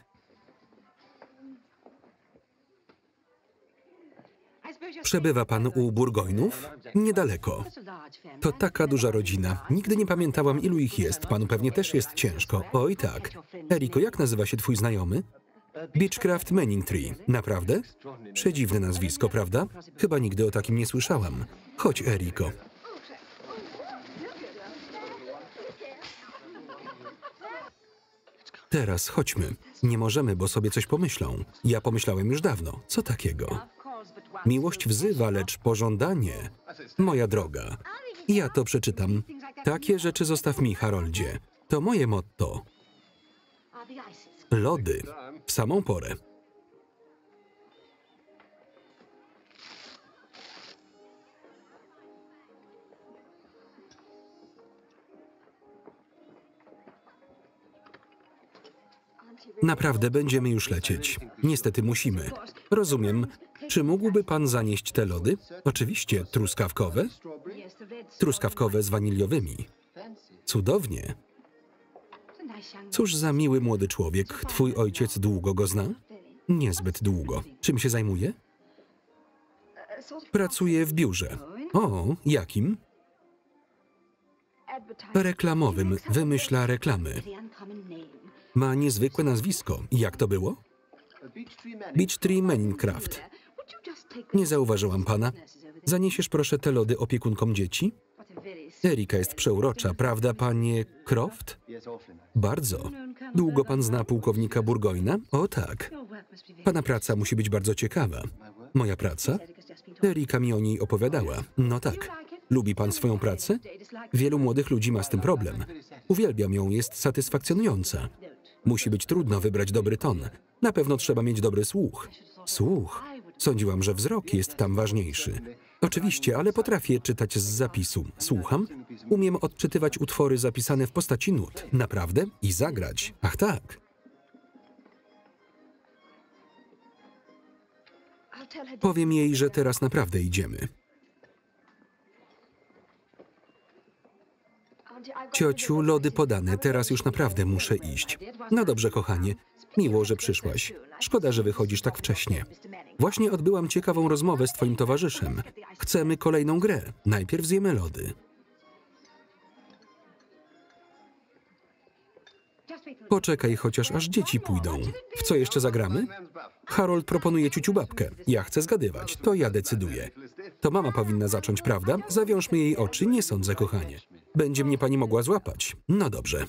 Przebywa pan u Burgoynów? Niedaleko. To taka duża rodzina. Nigdy nie pamiętałam, ilu ich jest. Panu pewnie też jest ciężko. Oj tak. Eriko, jak nazywa się twój znajomy? Beechcraft Manningtree. Naprawdę? Przedziwne nazwisko, prawda? Chyba nigdy o takim nie słyszałam. Chodź, Eriko. Teraz chodźmy. Nie możemy, bo sobie coś pomyślą. Ja pomyślałem już dawno. Co takiego? Miłość wzywa, lecz pożądanie... Moja droga. Ja to przeczytam. Takie rzeczy zostaw mi, Haroldzie. To moje motto. Lody. W samą porę. Naprawdę będziemy już lecieć. Niestety musimy. Rozumiem. Czy mógłby pan zanieść te lody? Oczywiście. Truskawkowe? Truskawkowe z waniliowymi. Cudownie. Cóż za miły młody człowiek. Twój ojciec długo go zna? Niezbyt długo. Czym się zajmuje? Pracuje w biurze. O, jakim? Reklamowym. Wymyśla reklamy. Ma niezwykłe nazwisko. Jak to było? Beechtree Manningcraft. Nie zauważyłam pana. Zaniesiesz proszę te lody opiekunkom dzieci? Erika jest przeurocza, prawda, panie Croft? Bardzo. Długo pan zna pułkownika Burgoyna? O tak. Pana praca musi być bardzo ciekawa. Moja praca? Erika mi o niej opowiadała. No tak. Lubi pan swoją pracę? Wielu młodych ludzi ma z tym problem. Uwielbiam ją, jest satysfakcjonująca. Musi być trudno wybrać dobry ton. Na pewno trzeba mieć dobry słuch. Słuch? Sądziłam, że wzrok jest tam ważniejszy. Oczywiście, ale potrafię czytać z zapisu. Słucham? Umiem odczytywać utwory zapisane w postaci nut. Naprawdę? I zagrać. Ach tak. Powiem jej, że teraz naprawdę idziemy. Ciociu, lody podane, teraz już naprawdę muszę iść. No dobrze, kochanie. Miło, że przyszłaś. Szkoda, że wychodzisz tak wcześnie. Właśnie odbyłam ciekawą rozmowę z twoim towarzyszem. Chcemy kolejną grę. Najpierw zjemy lody. Poczekaj chociaż aż dzieci pójdą. W co jeszcze zagramy? Harold proponuje ciuciu babkę. Ja chcę zgadywać. To ja decyduję. To mama powinna zacząć, prawda? Zawiążmy jej oczy. Nie sądzę, kochanie. Będzie mnie pani mogła złapać. No dobrze.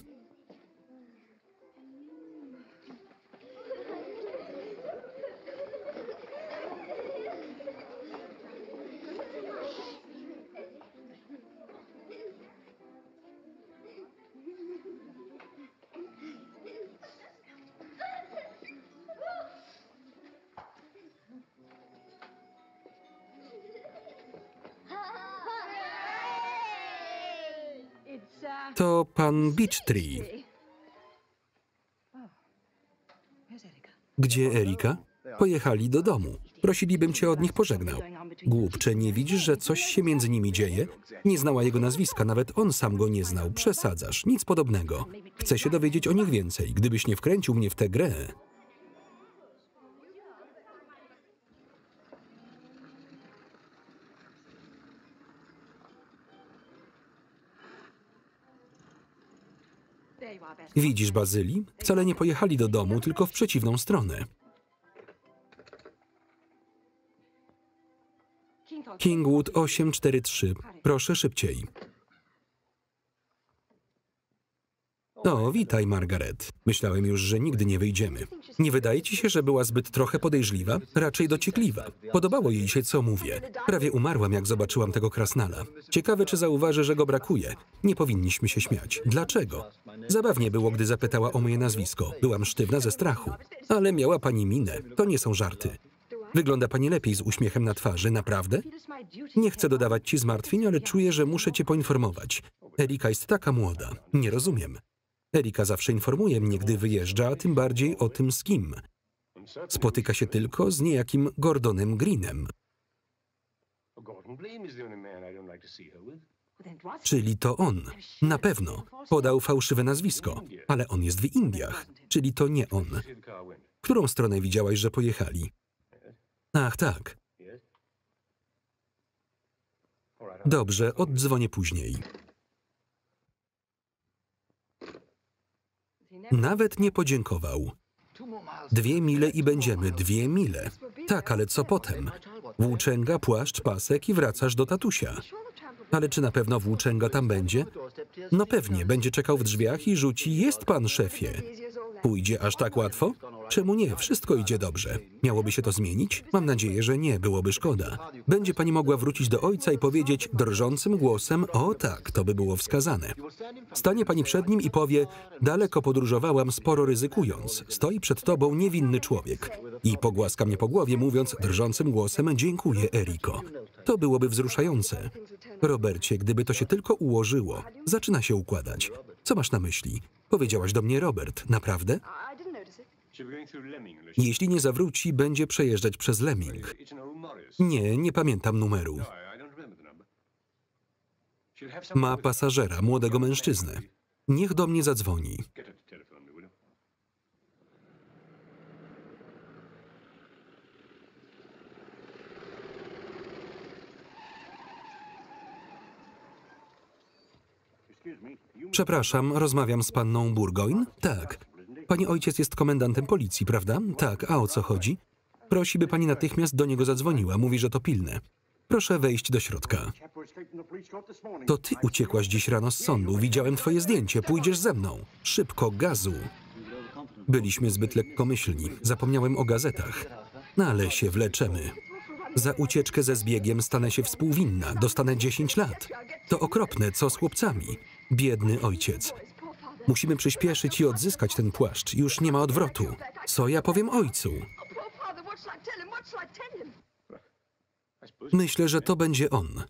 To pan Beechtree. Gdzie Erika? Pojechali do domu. Prosiliby cię od nich pożegnał. Głupcze, nie widzisz, że coś się między nimi dzieje? Nie znała jego nazwiska, nawet on sam go nie znał. Przesadzasz, nic podobnego. Chcę się dowiedzieć o nich więcej. Gdybyś nie wkręcił mnie w tę grę... Widzisz, Bazyli? Wcale nie pojechali do domu, tylko w przeciwną stronę. Kingwood 843. Proszę szybciej. O, witaj, Margaret. Myślałem już, że nigdy nie wyjdziemy. Nie wydaje ci się, że była zbyt trochę podejrzliwa? Raczej dociekliwa. Podobało jej się, co mówię. Prawie umarłam, jak zobaczyłam tego krasnala. Ciekawe, czy zauważy, że go brakuje. Nie powinniśmy się śmiać. Dlaczego? Zabawnie było, gdy zapytała o moje nazwisko. Byłam sztywna ze strachu. Ale miała pani minę. To nie są żarty. Wygląda pani lepiej z uśmiechem na twarzy, naprawdę? Nie chcę dodawać ci zmartwień, ale czuję, że muszę cię poinformować. Erika jest taka młoda. Nie rozumiem. Erika zawsze informuje mnie, gdy wyjeżdża, a tym bardziej o tym z kim. Spotyka się tylko z niejakim Gordonem Greenem. Czyli to on. Na pewno. Podał fałszywe nazwisko. Ale on jest w Indiach. Czyli to nie on. W którą stronę widziałaś, że pojechali? Ach, tak. Dobrze, oddzwonię później. Nawet nie podziękował. 2 mile i będziemy, 2 mile. Tak, ale co potem? Włóczęga, płaszcz, pasek i wracasz do tatusia. Ale czy na pewno włóczęga tam będzie? No pewnie, będzie czekał w drzwiach i rzuci: jest pan, szefie. Pójdzie aż tak łatwo? Czemu nie? Wszystko idzie dobrze. Miałoby się to zmienić? Mam nadzieję, że nie, byłoby szkoda. Będzie pani mogła wrócić do ojca i powiedzieć drżącym głosem: o tak, to by było wskazane. Stanie pani przed nim i powie: daleko podróżowałam, sporo ryzykując. Stoi przed tobą niewinny człowiek. I pogłaska mnie po głowie, mówiąc drżącym głosem: dziękuję, Eriko. To byłoby wzruszające. Robercie, gdyby to się tylko ułożyło. Zaczyna się układać. Co masz na myśli? Powiedziałaś do mnie Robert. Naprawdę? Jeśli nie zawróci, będzie przejeżdżać przez Lemming. Nie, nie pamiętam numeru. Ma pasażera, młodego mężczyznę. Niech do mnie zadzwoni. Przepraszam, rozmawiam z panną Burgoyne? Tak. Pani ojciec jest komendantem policji, prawda? Tak, a o co chodzi? Prosi, by pani natychmiast do niego zadzwoniła. Mówi, że to pilne. Proszę wejść do środka. To ty uciekłaś dziś rano z sądu. Widziałem twoje zdjęcie. Pójdziesz ze mną. Szybko, gazu. Byliśmy zbyt lekkomyślni. Zapomniałem o gazetach. No ale się wleczemy. Za ucieczkę ze zbiegiem stanę się współwinna. Dostanę 10 lat. To okropne, co z chłopcami? Biedny ojciec. Musimy przyspieszyć i odzyskać ten płaszcz. Już nie ma odwrotu. Co ja powiem ojcu? Myślę, że to będzie on.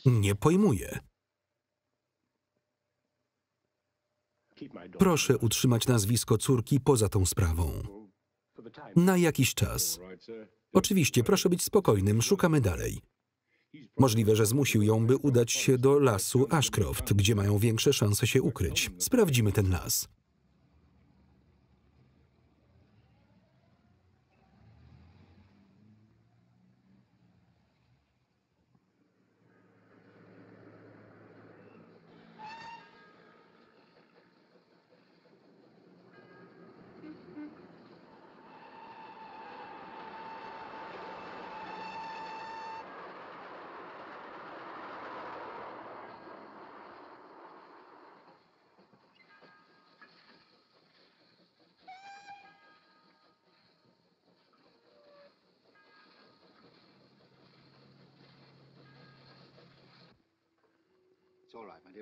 Nie pojmuję. Proszę utrzymać nazwisko córki poza tą sprawą. Na jakiś czas. Oczywiście, proszę być spokojnym, szukamy dalej. Możliwe, że zmusił ją, by udać się do lasu Ashcroft, gdzie mają większe szanse się ukryć. Sprawdzimy ten las.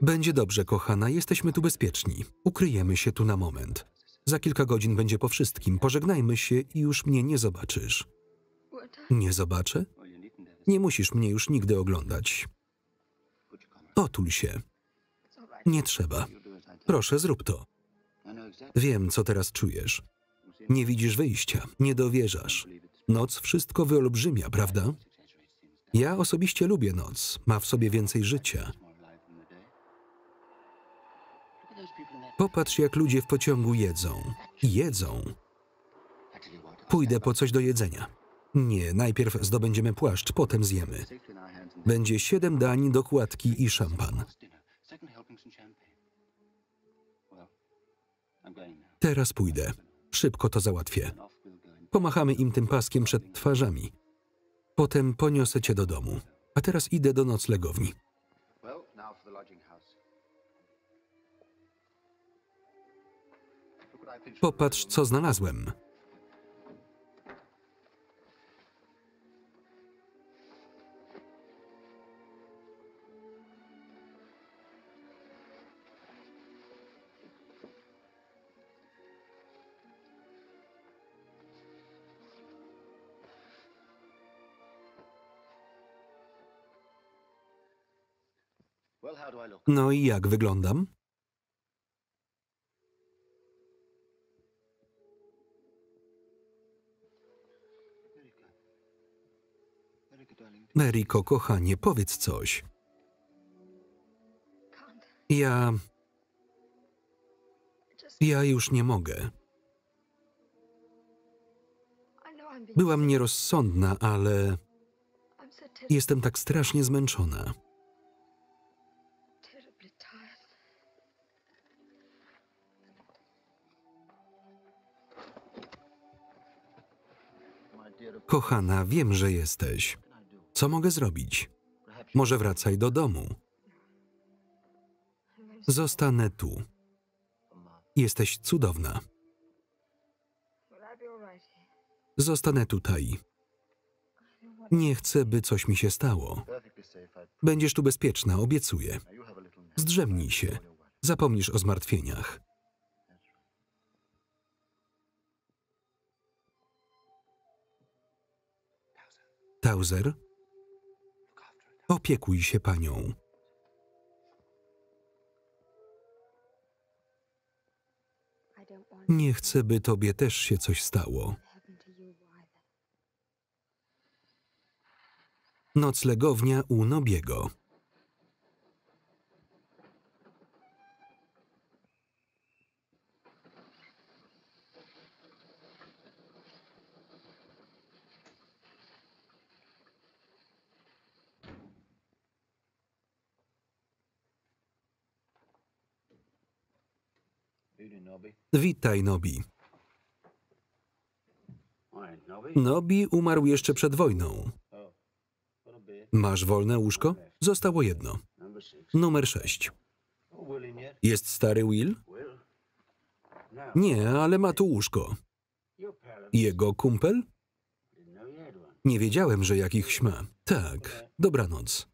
Będzie dobrze, kochana, jesteśmy tu bezpieczni. Ukryjemy się tu na moment. Za kilka godzin będzie po wszystkim. Pożegnajmy się i już mnie nie zobaczysz. Nie zobaczę? Nie musisz mnie już nigdy oglądać. Otul się. Nie trzeba. Proszę, zrób to. Wiem, co teraz czujesz. Nie widzisz wyjścia, nie dowierzasz. Noc wszystko wyolbrzymia, prawda? Ja osobiście lubię noc. Ma w sobie więcej życia. Popatrz, jak ludzie w pociągu jedzą. Jedzą. Pójdę po coś do jedzenia. Nie, najpierw zdobędziemy płaszcz, potem zjemy. Będzie 7 dań, dokładki i szampan. Teraz pójdę. Szybko to załatwię. Pomachamy im tym paskiem przed twarzami. Potem poniosę cię do domu. A teraz idę do noclegowni. Popatrz, co znalazłem. No i jak wyglądam? Maryko, kochanie, powiedz coś. Ja już nie mogę. Byłam nierozsądna, ale jestem tak strasznie zmęczona. Kochana, wiem, że jesteś. Co mogę zrobić? Może wracaj do domu. Zostanę tu. Jesteś cudowna. Zostanę tutaj. Nie chcę, by coś mi się stało. Będziesz tu bezpieczna, obiecuję. Zdrzemnij się. Zapomnisz o zmartwieniach. Towser, opiekuj się panią. Nie chcę, by tobie też się coś stało. Noclegownia u Nobiego. Witaj, Nobi. Nobi umarł jeszcze przed wojną. Masz wolne łóżko? Zostało jedno. Numer 6. Jest stary Will? Nie, ale ma tu łóżko. Jego kumpel? Nie wiedziałem, że jakichś ma. Tak, dobranoc.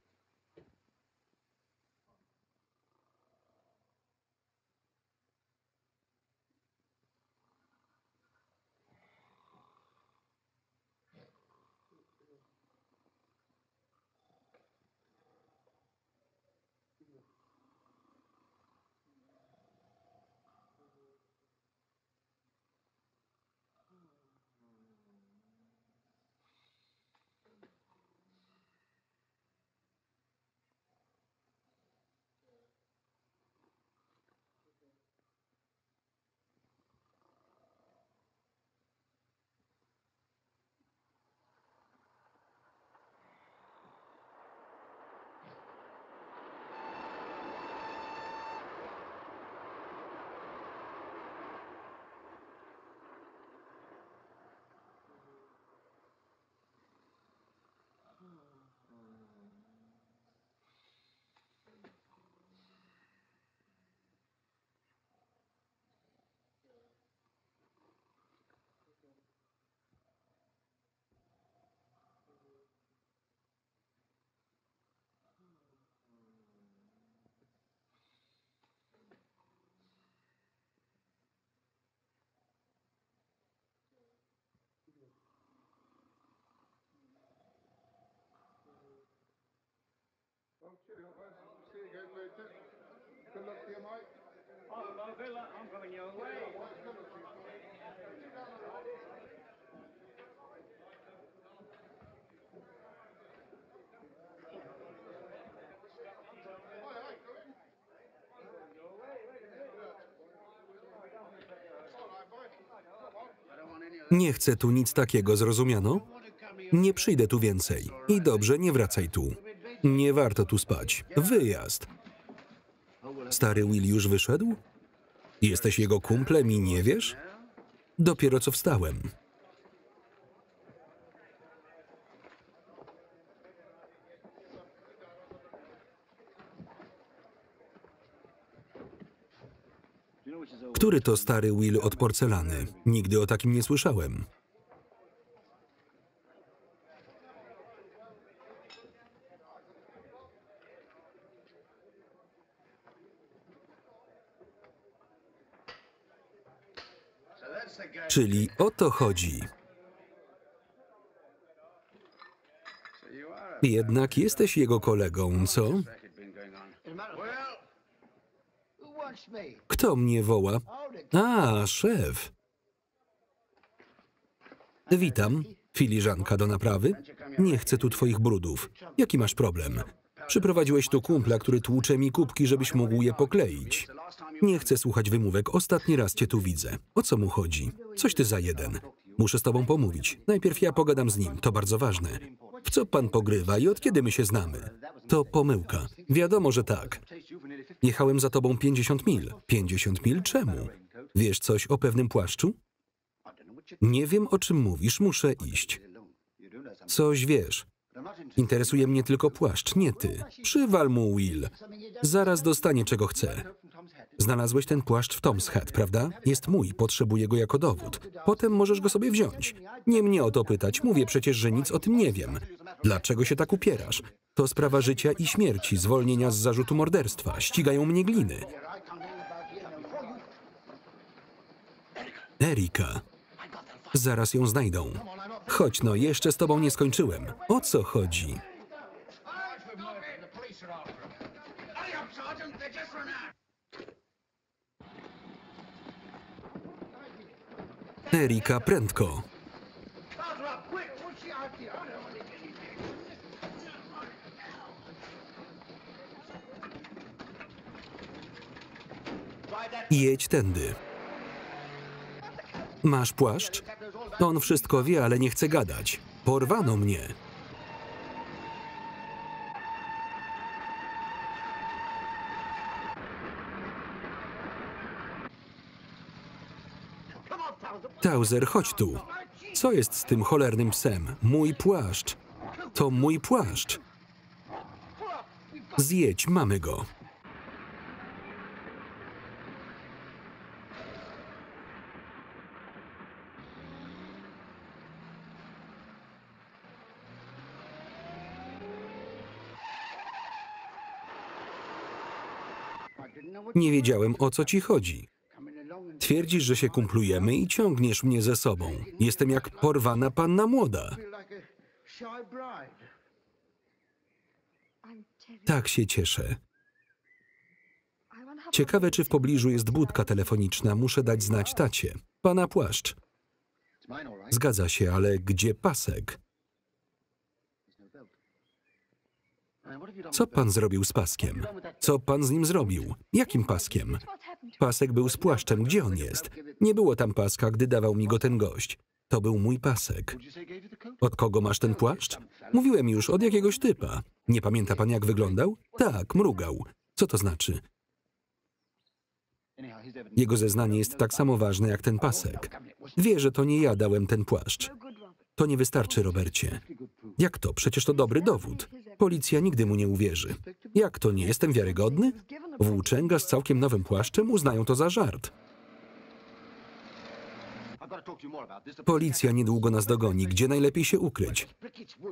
Nie chcę tu nic takiego, zrozumiano? Nie przyjdę tu więcej. I dobrze, nie wracaj tu. Nie warto tu spać. Wyjazd. Stary Will już wyszedł? Jesteś jego kumplem i nie wiesz? Dopiero co wstałem. Który to stary Will od porcelany? Nigdy o takim nie słyszałem. Czyli o to chodzi. Jednak jesteś jego kolegą, co? Kto mnie woła? A, szef. Witam. Filiżanka do naprawy? Nie chcę tu twoich brudów. Jaki masz problem? Przyprowadziłeś tu kumpla, który tłucze mi kubki, żebyś mógł je pokleić. Nie chcę słuchać wymówek. Ostatni raz cię tu widzę. O co mu chodzi? Coś ty za jeden. Muszę z tobą pomówić. Najpierw ja pogadam z nim. To bardzo ważne. W co pan pogrywa i od kiedy my się znamy? To pomyłka. Wiadomo, że tak. Jechałem za tobą 50 mil. 50 mil czemu? Wiesz coś o pewnym płaszczu? Nie wiem, o czym mówisz. Muszę iść. Coś wiesz. Interesuje mnie tylko płaszcz, nie ty. Przywal mu, Will. Zaraz dostanie, czego chce. Znalazłeś ten płaszcz w Tom's Head, prawda? Jest mój, potrzebuję go jako dowód. Potem możesz go sobie wziąć. Nie mnie o to pytać, mówię przecież, że nic o tym nie wiem. Dlaczego się tak upierasz? To sprawa życia i śmierci, zwolnienia z zarzutu morderstwa. Ścigają mnie gliny. Erika. Zaraz ją znajdą. Chodź no, jeszcze z tobą nie skończyłem. O co chodzi? Erika, prędko. Jedź tędy. Masz płaszcz? On wszystko wie, ale nie chce gadać. Porwano mnie. Towser, chodź tu. Co jest z tym cholernym psem? Mój płaszcz. To mój płaszcz. Zjedź, mamy go. Nie wiedziałem, o co ci chodzi. Twierdzisz, że się kumplujemy i ciągniesz mnie ze sobą. Jestem jak porwana panna młoda. Tak się cieszę. Ciekawe, czy w pobliżu jest budka telefoniczna. Muszę dać znać tacie. Pana płaszcz. Zgadza się, ale gdzie pasek? Co pan zrobił z paskiem? Co pan z nim zrobił? Jakim paskiem? Pasek był z płaszczem. Gdzie on jest? Nie było tam paska, gdy dawał mi go ten gość. To był mój pasek. Od kogo masz ten płaszcz? Mówiłem już, od jakiegoś typa. Nie pamięta pan, jak wyglądał? Tak, mrugał. Co to znaczy? Jego zeznanie jest tak samo ważne jak ten pasek. Wie, że to nie ja dałem ten płaszcz. To nie wystarczy, Robercie. Jak to? Przecież to dobry dowód. Policja nigdy mu nie uwierzy. Jak to, nie jestem wiarygodny? Włóczęga z całkiem nowym płaszczem uznają to za żart. Policja niedługo nas dogoni. Gdzie najlepiej się ukryć?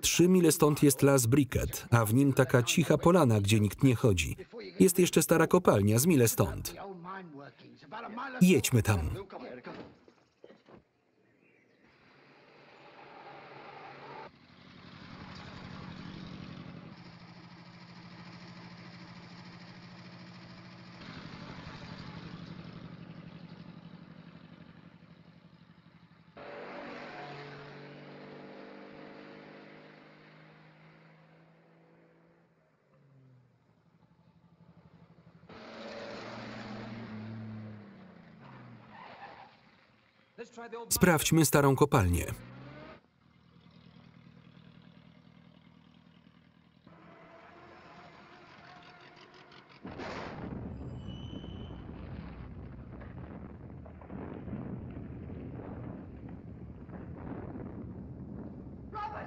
3 mile stąd jest Las Briquet, a w nim taka cicha polana, gdzie nikt nie chodzi. Jest jeszcze stara kopalnia z mile stąd. Jedźmy tam. Sprawdźmy starą kopalnię.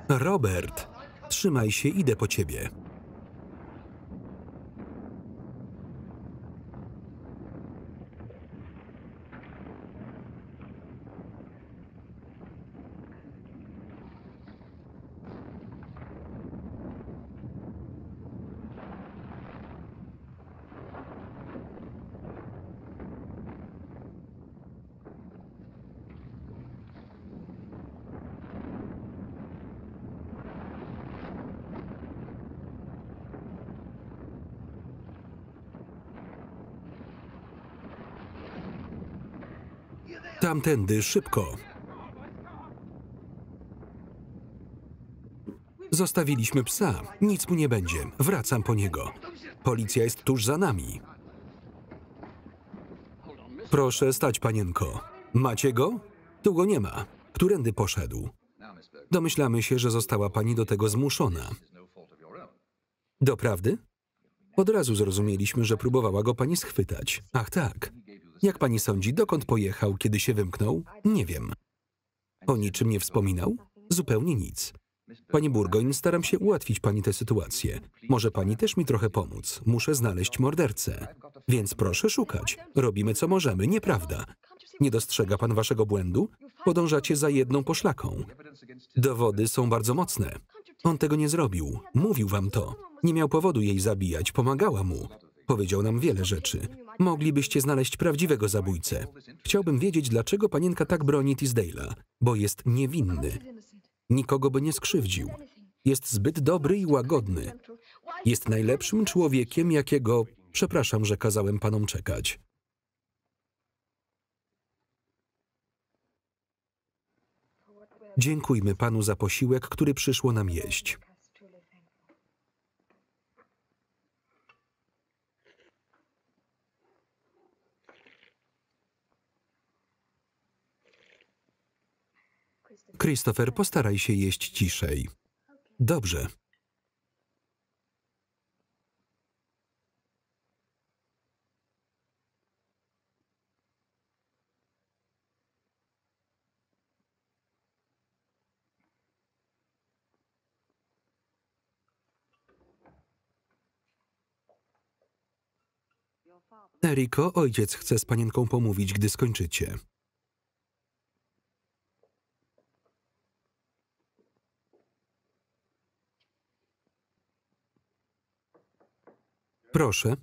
Robert, trzymaj się, idę po ciebie. Tamtędy, szybko. Zostawiliśmy psa. Nic mu nie będzie. Wracam po niego. Policja jest tuż za nami. Proszę stać, panienko. Macie go? Tu go nie ma. Którędy poszedł? Domyślamy się, że została pani do tego zmuszona. Doprawdy? Od razu zrozumieliśmy, że próbowała go pani schwytać. Ach tak. Jak pani sądzi, dokąd pojechał, kiedy się wymknął? Nie wiem. O niczym nie wspominał? Zupełnie nic. Pani Burgoyne, staram się ułatwić pani tę sytuację. Może pani też mi trochę pomóc. Muszę znaleźć mordercę. Więc proszę szukać. Robimy co możemy, nieprawda? Nie dostrzega pan waszego błędu? Podążacie za jedną poszlaką. Dowody są bardzo mocne. On tego nie zrobił. Mówił wam to. Nie miał powodu jej zabijać. Pomagała mu. Powiedział nam wiele rzeczy. Moglibyście znaleźć prawdziwego zabójcę. Chciałbym wiedzieć, dlaczego panienka tak broni Teasdale'a. Bo jest niewinny. Nikogo by nie skrzywdził. Jest zbyt dobry i łagodny. Jest najlepszym człowiekiem, jakiego... Przepraszam, że kazałem panom czekać. Dziękujmy panu za posiłek, który przyszło nam jeść. Christopher, postaraj się jeść ciszej. Dobrze. Eriko, ojciec chce z panienką pomówić, gdy skończycie. Proszę.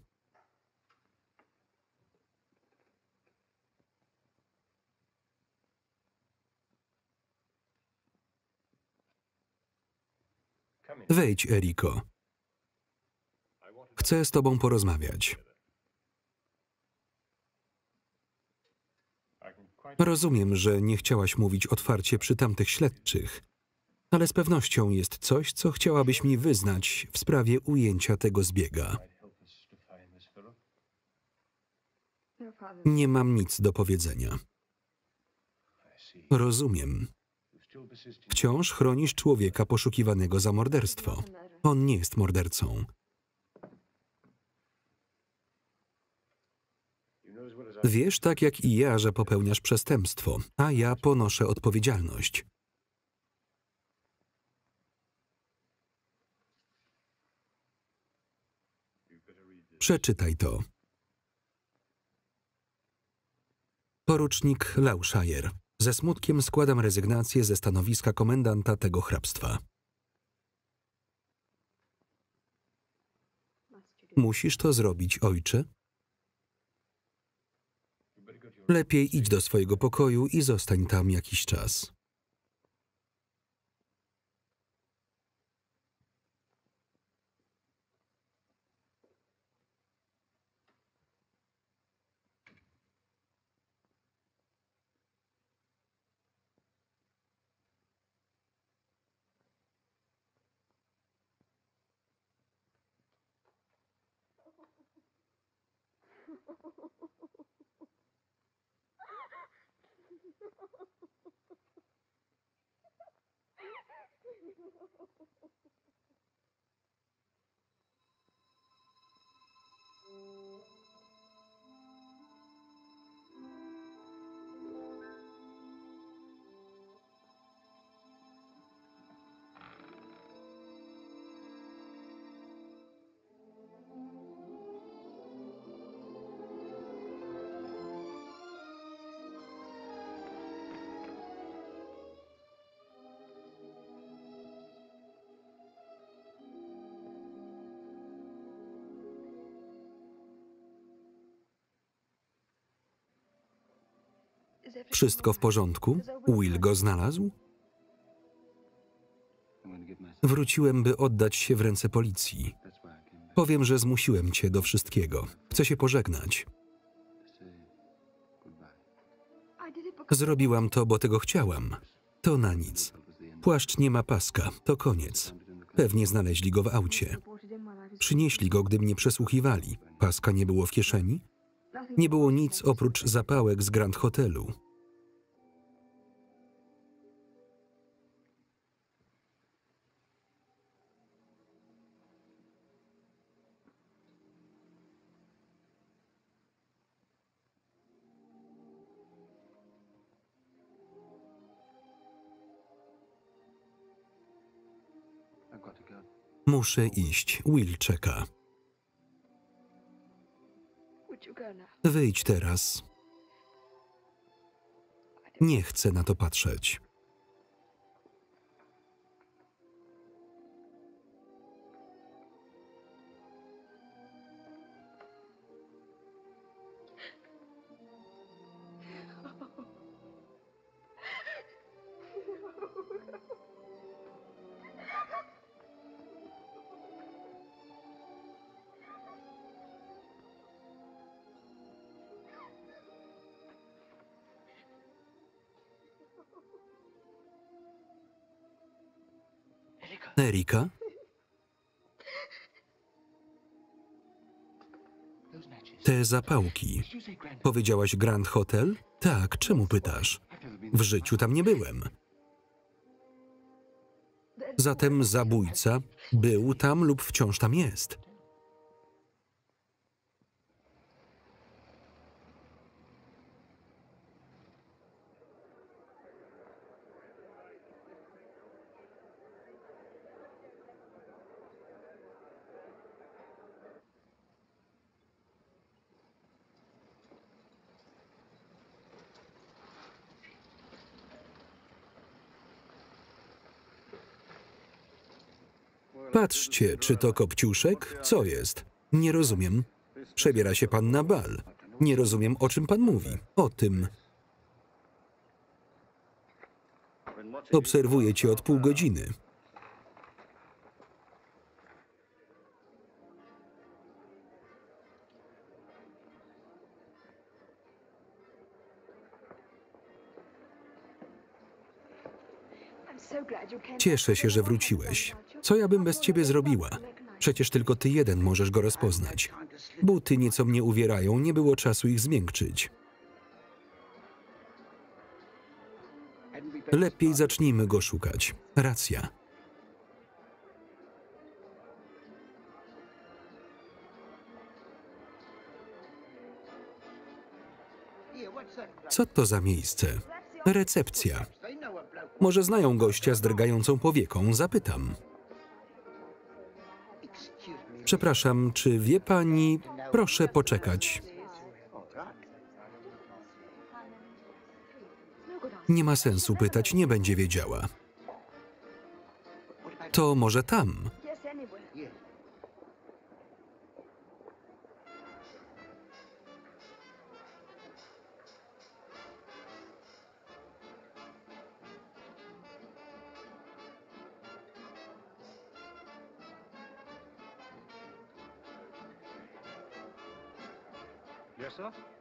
Wejdź, Eriko. Chcę z tobą porozmawiać. Rozumiem, że nie chciałaś mówić otwarcie przy tamtych śledczych, ale z pewnością jest coś, co chciałabyś mi wyznać w sprawie ujęcia tego zbiega. Nie mam nic do powiedzenia. Rozumiem. Wciąż chronisz człowieka poszukiwanego za morderstwo. On nie jest mordercą. Wiesz tak jak i ja, że popełniasz przestępstwo, a ja ponoszę odpowiedzialność. Przeczytaj to. Porucznik Laushire. Ze smutkiem składam rezygnację ze stanowiska komendanta tego hrabstwa. Musisz to zrobić, ojcze? Lepiej idź do swojego pokoju i zostań tam jakiś czas. Wszystko w porządku? Will go znalazł? Wróciłem, by oddać się w ręce policji. Powiem, że zmusiłem cię do wszystkiego. Chcę się pożegnać. Zrobiłam to, bo tego chciałam. To na nic. Płaszcz nie ma paska. To koniec. Pewnie znaleźli go w aucie. Przynieśli go, gdy mnie przesłuchiwali. Paska nie było w kieszeni? Nie było nic oprócz zapałek z Grand Hotelu. Muszę iść. Will czeka. Wyjdź teraz. Nie chcę na to patrzeć. Erika? Te zapałki. Powiedziałaś Grand Hotel? Tak, czemu pytasz? W życiu tam nie byłem. Zatem zabójca był tam lub wciąż tam jest. Patrzcie, czy to Kopciuszek? Co jest? Nie rozumiem. Przebiera się pan na bal. Nie rozumiem, o czym pan mówi. O tym. Obserwuję cię od pół godziny. Cieszę się, że wróciłeś. Co ja bym bez ciebie zrobiła? Przecież tylko ty jeden możesz go rozpoznać. Buty nieco mnie uwierają, nie było czasu ich zmiękczyć. Lepiej zacznijmy go szukać. Racja. Co to za miejsce? Recepcja. Może znają gościa z drgającą powieką? Zapytam. Przepraszam, czy wie pani... Proszę poczekać. Nie ma sensu pytać, nie będzie wiedziała. To może tam.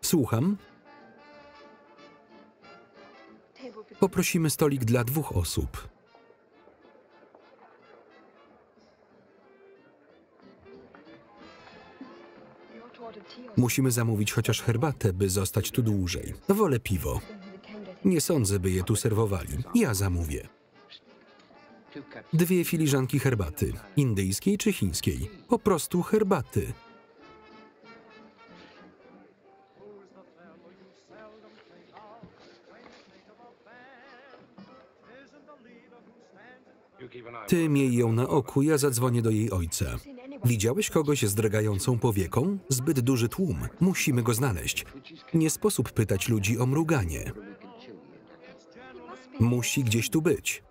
Słucham. Poprosimy stolik dla 2 osób. Musimy zamówić chociaż herbatę, by zostać tu dłużej. Wolę piwo. Nie sądzę, by je tu serwowali. Ja zamówię. 2 filiżanki herbaty. Indyjskiej czy chińskiej? Po prostu herbaty. Ty miej ją na oku, ja zadzwonię do jej ojca. Widziałeś kogoś z drgającą powieką? Zbyt duży tłum. Musimy go znaleźć. Nie sposób pytać ludzi o mruganie. Musi gdzieś tu być.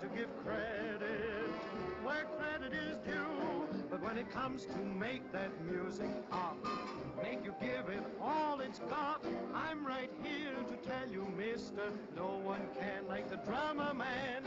To give credit where credit is due, but when it comes to make that music pop, make you give it all it's got, I'm right here to tell you, mister, no one can like the drummer man.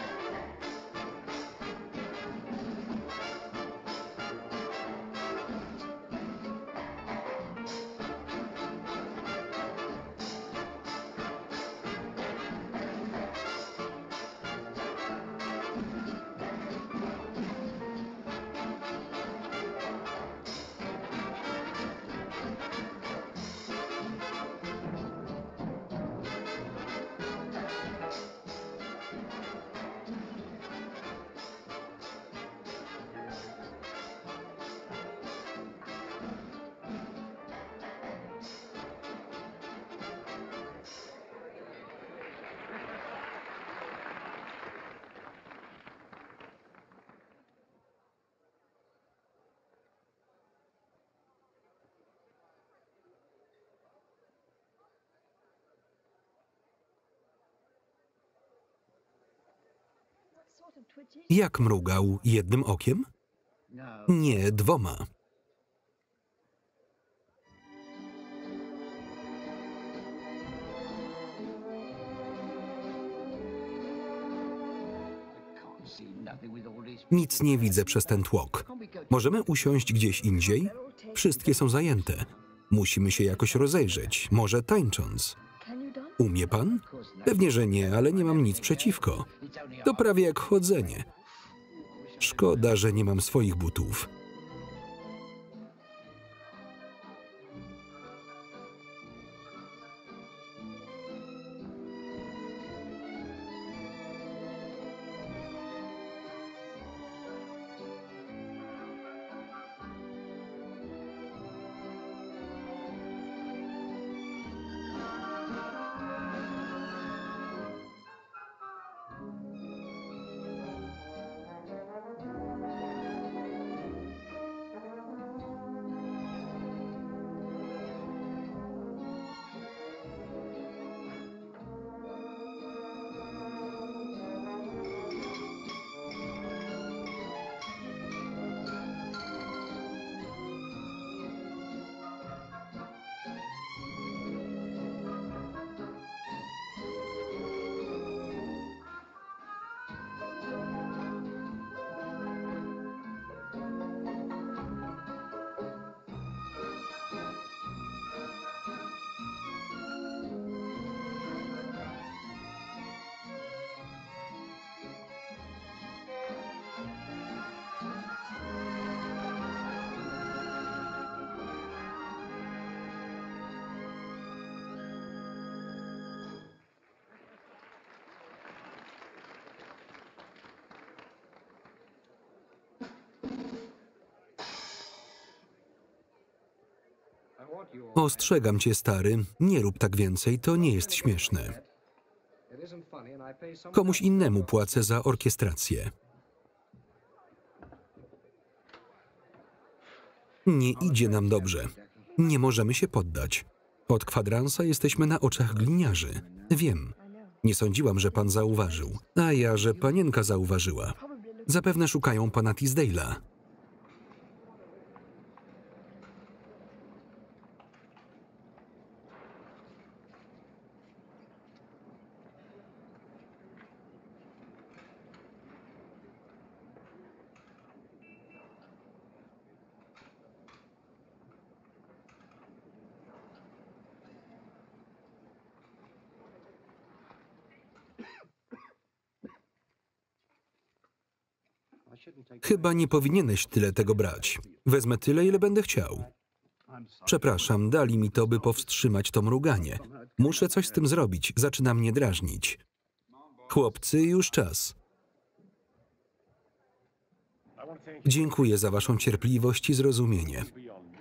Jak mrugał? Jednym okiem? Nie, 2. Nic nie widzę przez ten tłok. Możemy usiąść gdzieś indziej? Wszystkie są zajęte. Musimy się jakoś rozejrzeć, może tańcząc. Umie pan? Pewnie, że nie, ale nie mam nic przeciwko. To prawie jak chodzenie. Szkoda, że nie mam swoich butów. Ostrzegam cię, stary, nie rób tak więcej, to nie jest śmieszne. Komuś innemu płacę za orkiestrację. Nie idzie nam dobrze. Nie możemy się poddać. Od kwadransa jesteśmy na oczach gliniarzy. Wiem. Nie sądziłam, że pan zauważył. A ja, że panienka zauważyła. Zapewne szukają pana Tisdale'a. Chyba nie powinieneś tyle tego brać. Wezmę tyle, ile będę chciał. Przepraszam, dali mi to, by powstrzymać to mruganie. Muszę coś z tym zrobić, zaczyna mnie drażnić. Chłopcy, już czas. Dziękuję za waszą cierpliwość i zrozumienie.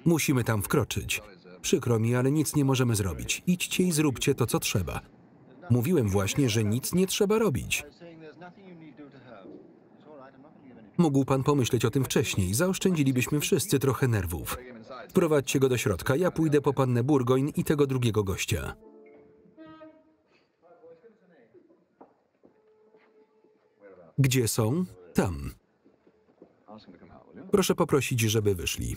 Musimy tam wkroczyć. Przykro mi, ale nic nie możemy zrobić. Idźcie i zróbcie to, co trzeba. Mówiłem właśnie, że nic nie trzeba robić. Mógł pan pomyśleć o tym wcześniej. Zaoszczędzilibyśmy wszyscy trochę nerwów. Wprowadźcie go do środka. Ja pójdę po pannę Burgoyne i tego drugiego gościa. Gdzie są? Tam. Proszę poprosić, żeby wyszli.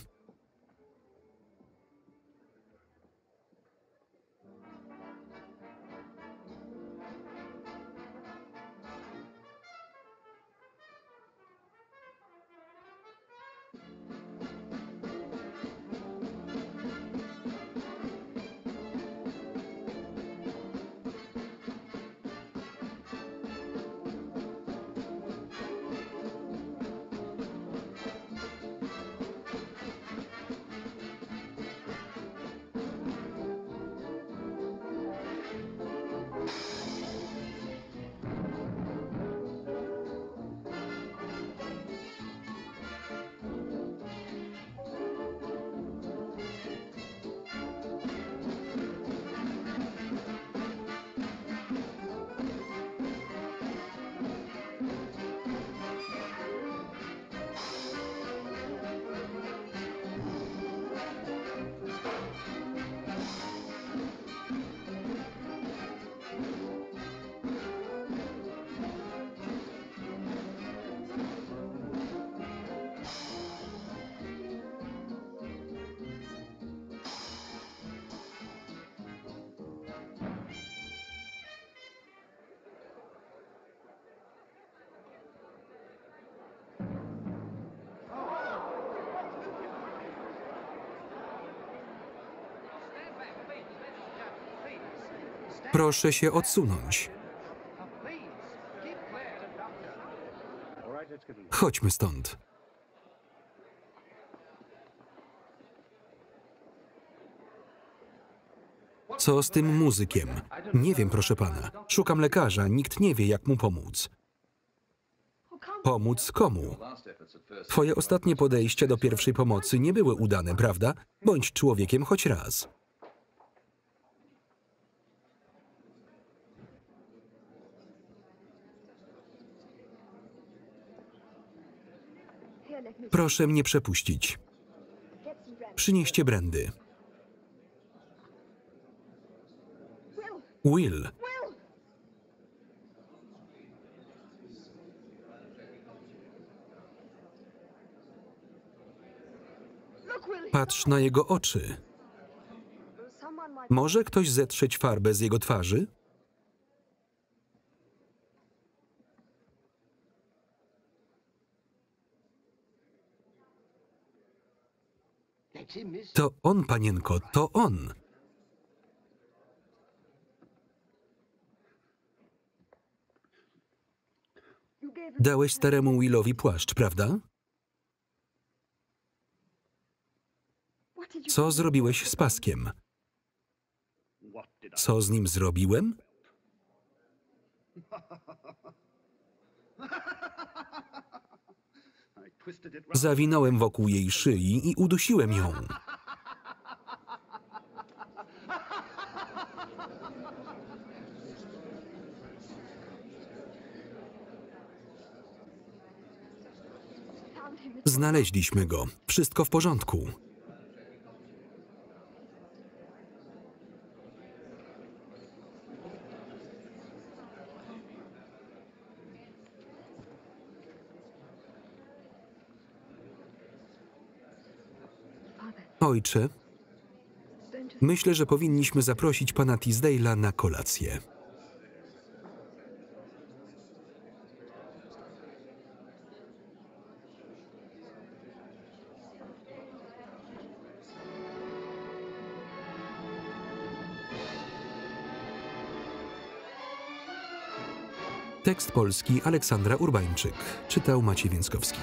Proszę się odsunąć. Chodźmy stąd. Co z tym muzykiem? Nie wiem, proszę pana. Szukam lekarza, nikt nie wie, jak mu pomóc. Pomóc komu? Twoje ostatnie podejścia do pierwszej pomocy nie były udane, prawda? Bądź człowiekiem choć raz. Proszę mnie przepuścić. Przynieście brandy. Will. Patrz na jego oczy. Może ktoś zetrzeć farbę z jego twarzy? To on, panienko, to on. Dałeś staremu Willowi płaszcz, prawda? Co zrobiłeś z paskiem? Co z nim zrobiłem? Zawinąłem wokół jej szyi i udusiłem ją. Znaleźliśmy go. Wszystko w porządku. Ojcze, myślę, że powinniśmy zaprosić pana Tisdale'a na kolację. Tekst polski Aleksandra Urbańczyk. Czytał Maciej Więckowski.